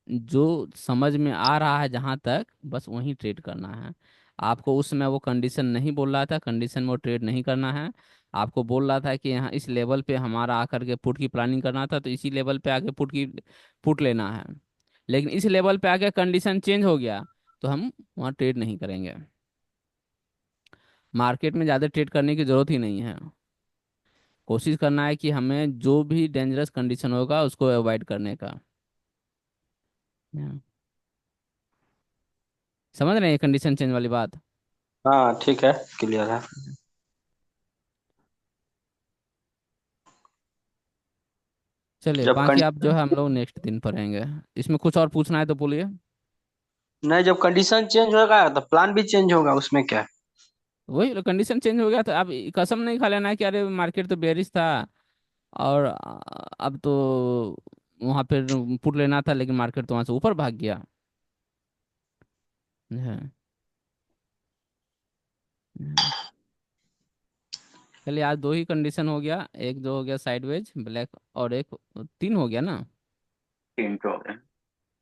जो समझ में आ रहा है जहां तक, बस वहीं ट्रेड करना है। आपको उस समय वो कंडीशन नहीं बोल रहा था, कंडीशन में वो ट्रेड नहीं करना है। आपको बोल रहा था कि यहाँ इस लेवल पे हमारा आकर के पुट की प्लानिंग करना था, तो इसी लेवल पे आके पुट लेना है। लेकिन इस लेवल पे आके कंडीशन चेंज हो गया, तो हम वहाँ ट्रेड नहीं करेंगे। मार्केट में ज़्यादा ट्रेड करने की जरूरत ही नहीं है। कोशिश करना है कि हमें जो भी डेंजरस कंडीशन होगा उसको अवॉइड करने का। समझ रहे हैं कंडीशन चेंज वाली बात? हाँ ठीक है, क्लियर है। चलिए जब बाकी आप जो कंडीशन है हम लोग नेक्स्ट दिन पढ़ेंगे। इसमें कुछ और पूछना है तो बोलिए। नहीं, जब कंडीशन चेंज होगा तो प्लान भी चेंज होगा, उसमें क्या है। वही कंडीशन चेंज हो गया तो अब कसम नहीं खा लेना है कि अरे मार्केट तो बेरिश था और अब तो वहां पर पुट लेना था, लेकिन मार्केट तो वहां से ऊपर भाग गया है। है। चलिए आज दो ही कंडीशन हो गया, एक जो हो गया साइडवेज ब्लैक, और एक तीन हो गया ना। तीन जो है।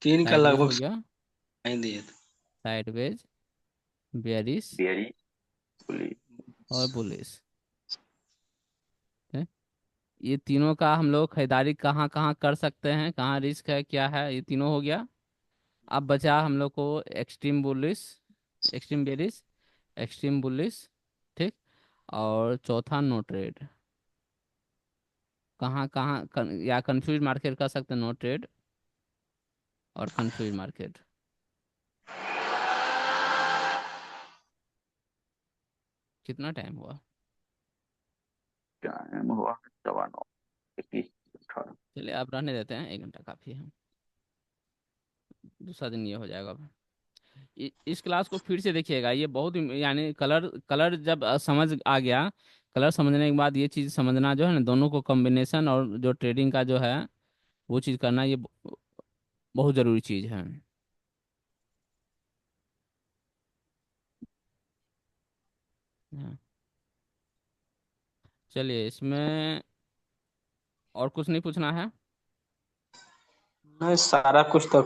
तीन का साइडवेज लगभग हो गया, नहीं दिए थे। साइडवेज, बेरिश बेरी पुली। और बुलिश। है। ये तीनों का हम लोग खरीदारी कहाँ कहाँ कर सकते हैं, कहाँ रिस्क है क्या है, ये तीनों हो गया। अब बचा हम लोग को extreme bullish, extreme bearish, extreme bullish, ठीक, और चौथा नो ट्रेड। कहाँ कहाँ या कंफ्यूज मार्केट कर सकते हैं, नो ट्रेड और कंफ्यूज मार्केट। कितना टाइम हुआ? टाइम हुआ 9:15, 21, 18। चलिए आप रहने देते हैं, 1 घंटा काफ़ी है। दूसरा दिन ये हो जाएगा अब। इस क्लास को फिर से देखिएगा, ये बहुत यानी कलर कलर जब समझ आ गया, कलर समझने के बाद ये चीज़ समझना जो है ना, दोनों को कॉम्बिनेशन और जो ट्रेडिंग का जो है वो चीज़ करना, ये बहुत ज़रूरी चीज़ है। हाँ। चलिए इसमें और कुछ नहीं पूछना है। नहीं, सारा कुछ तो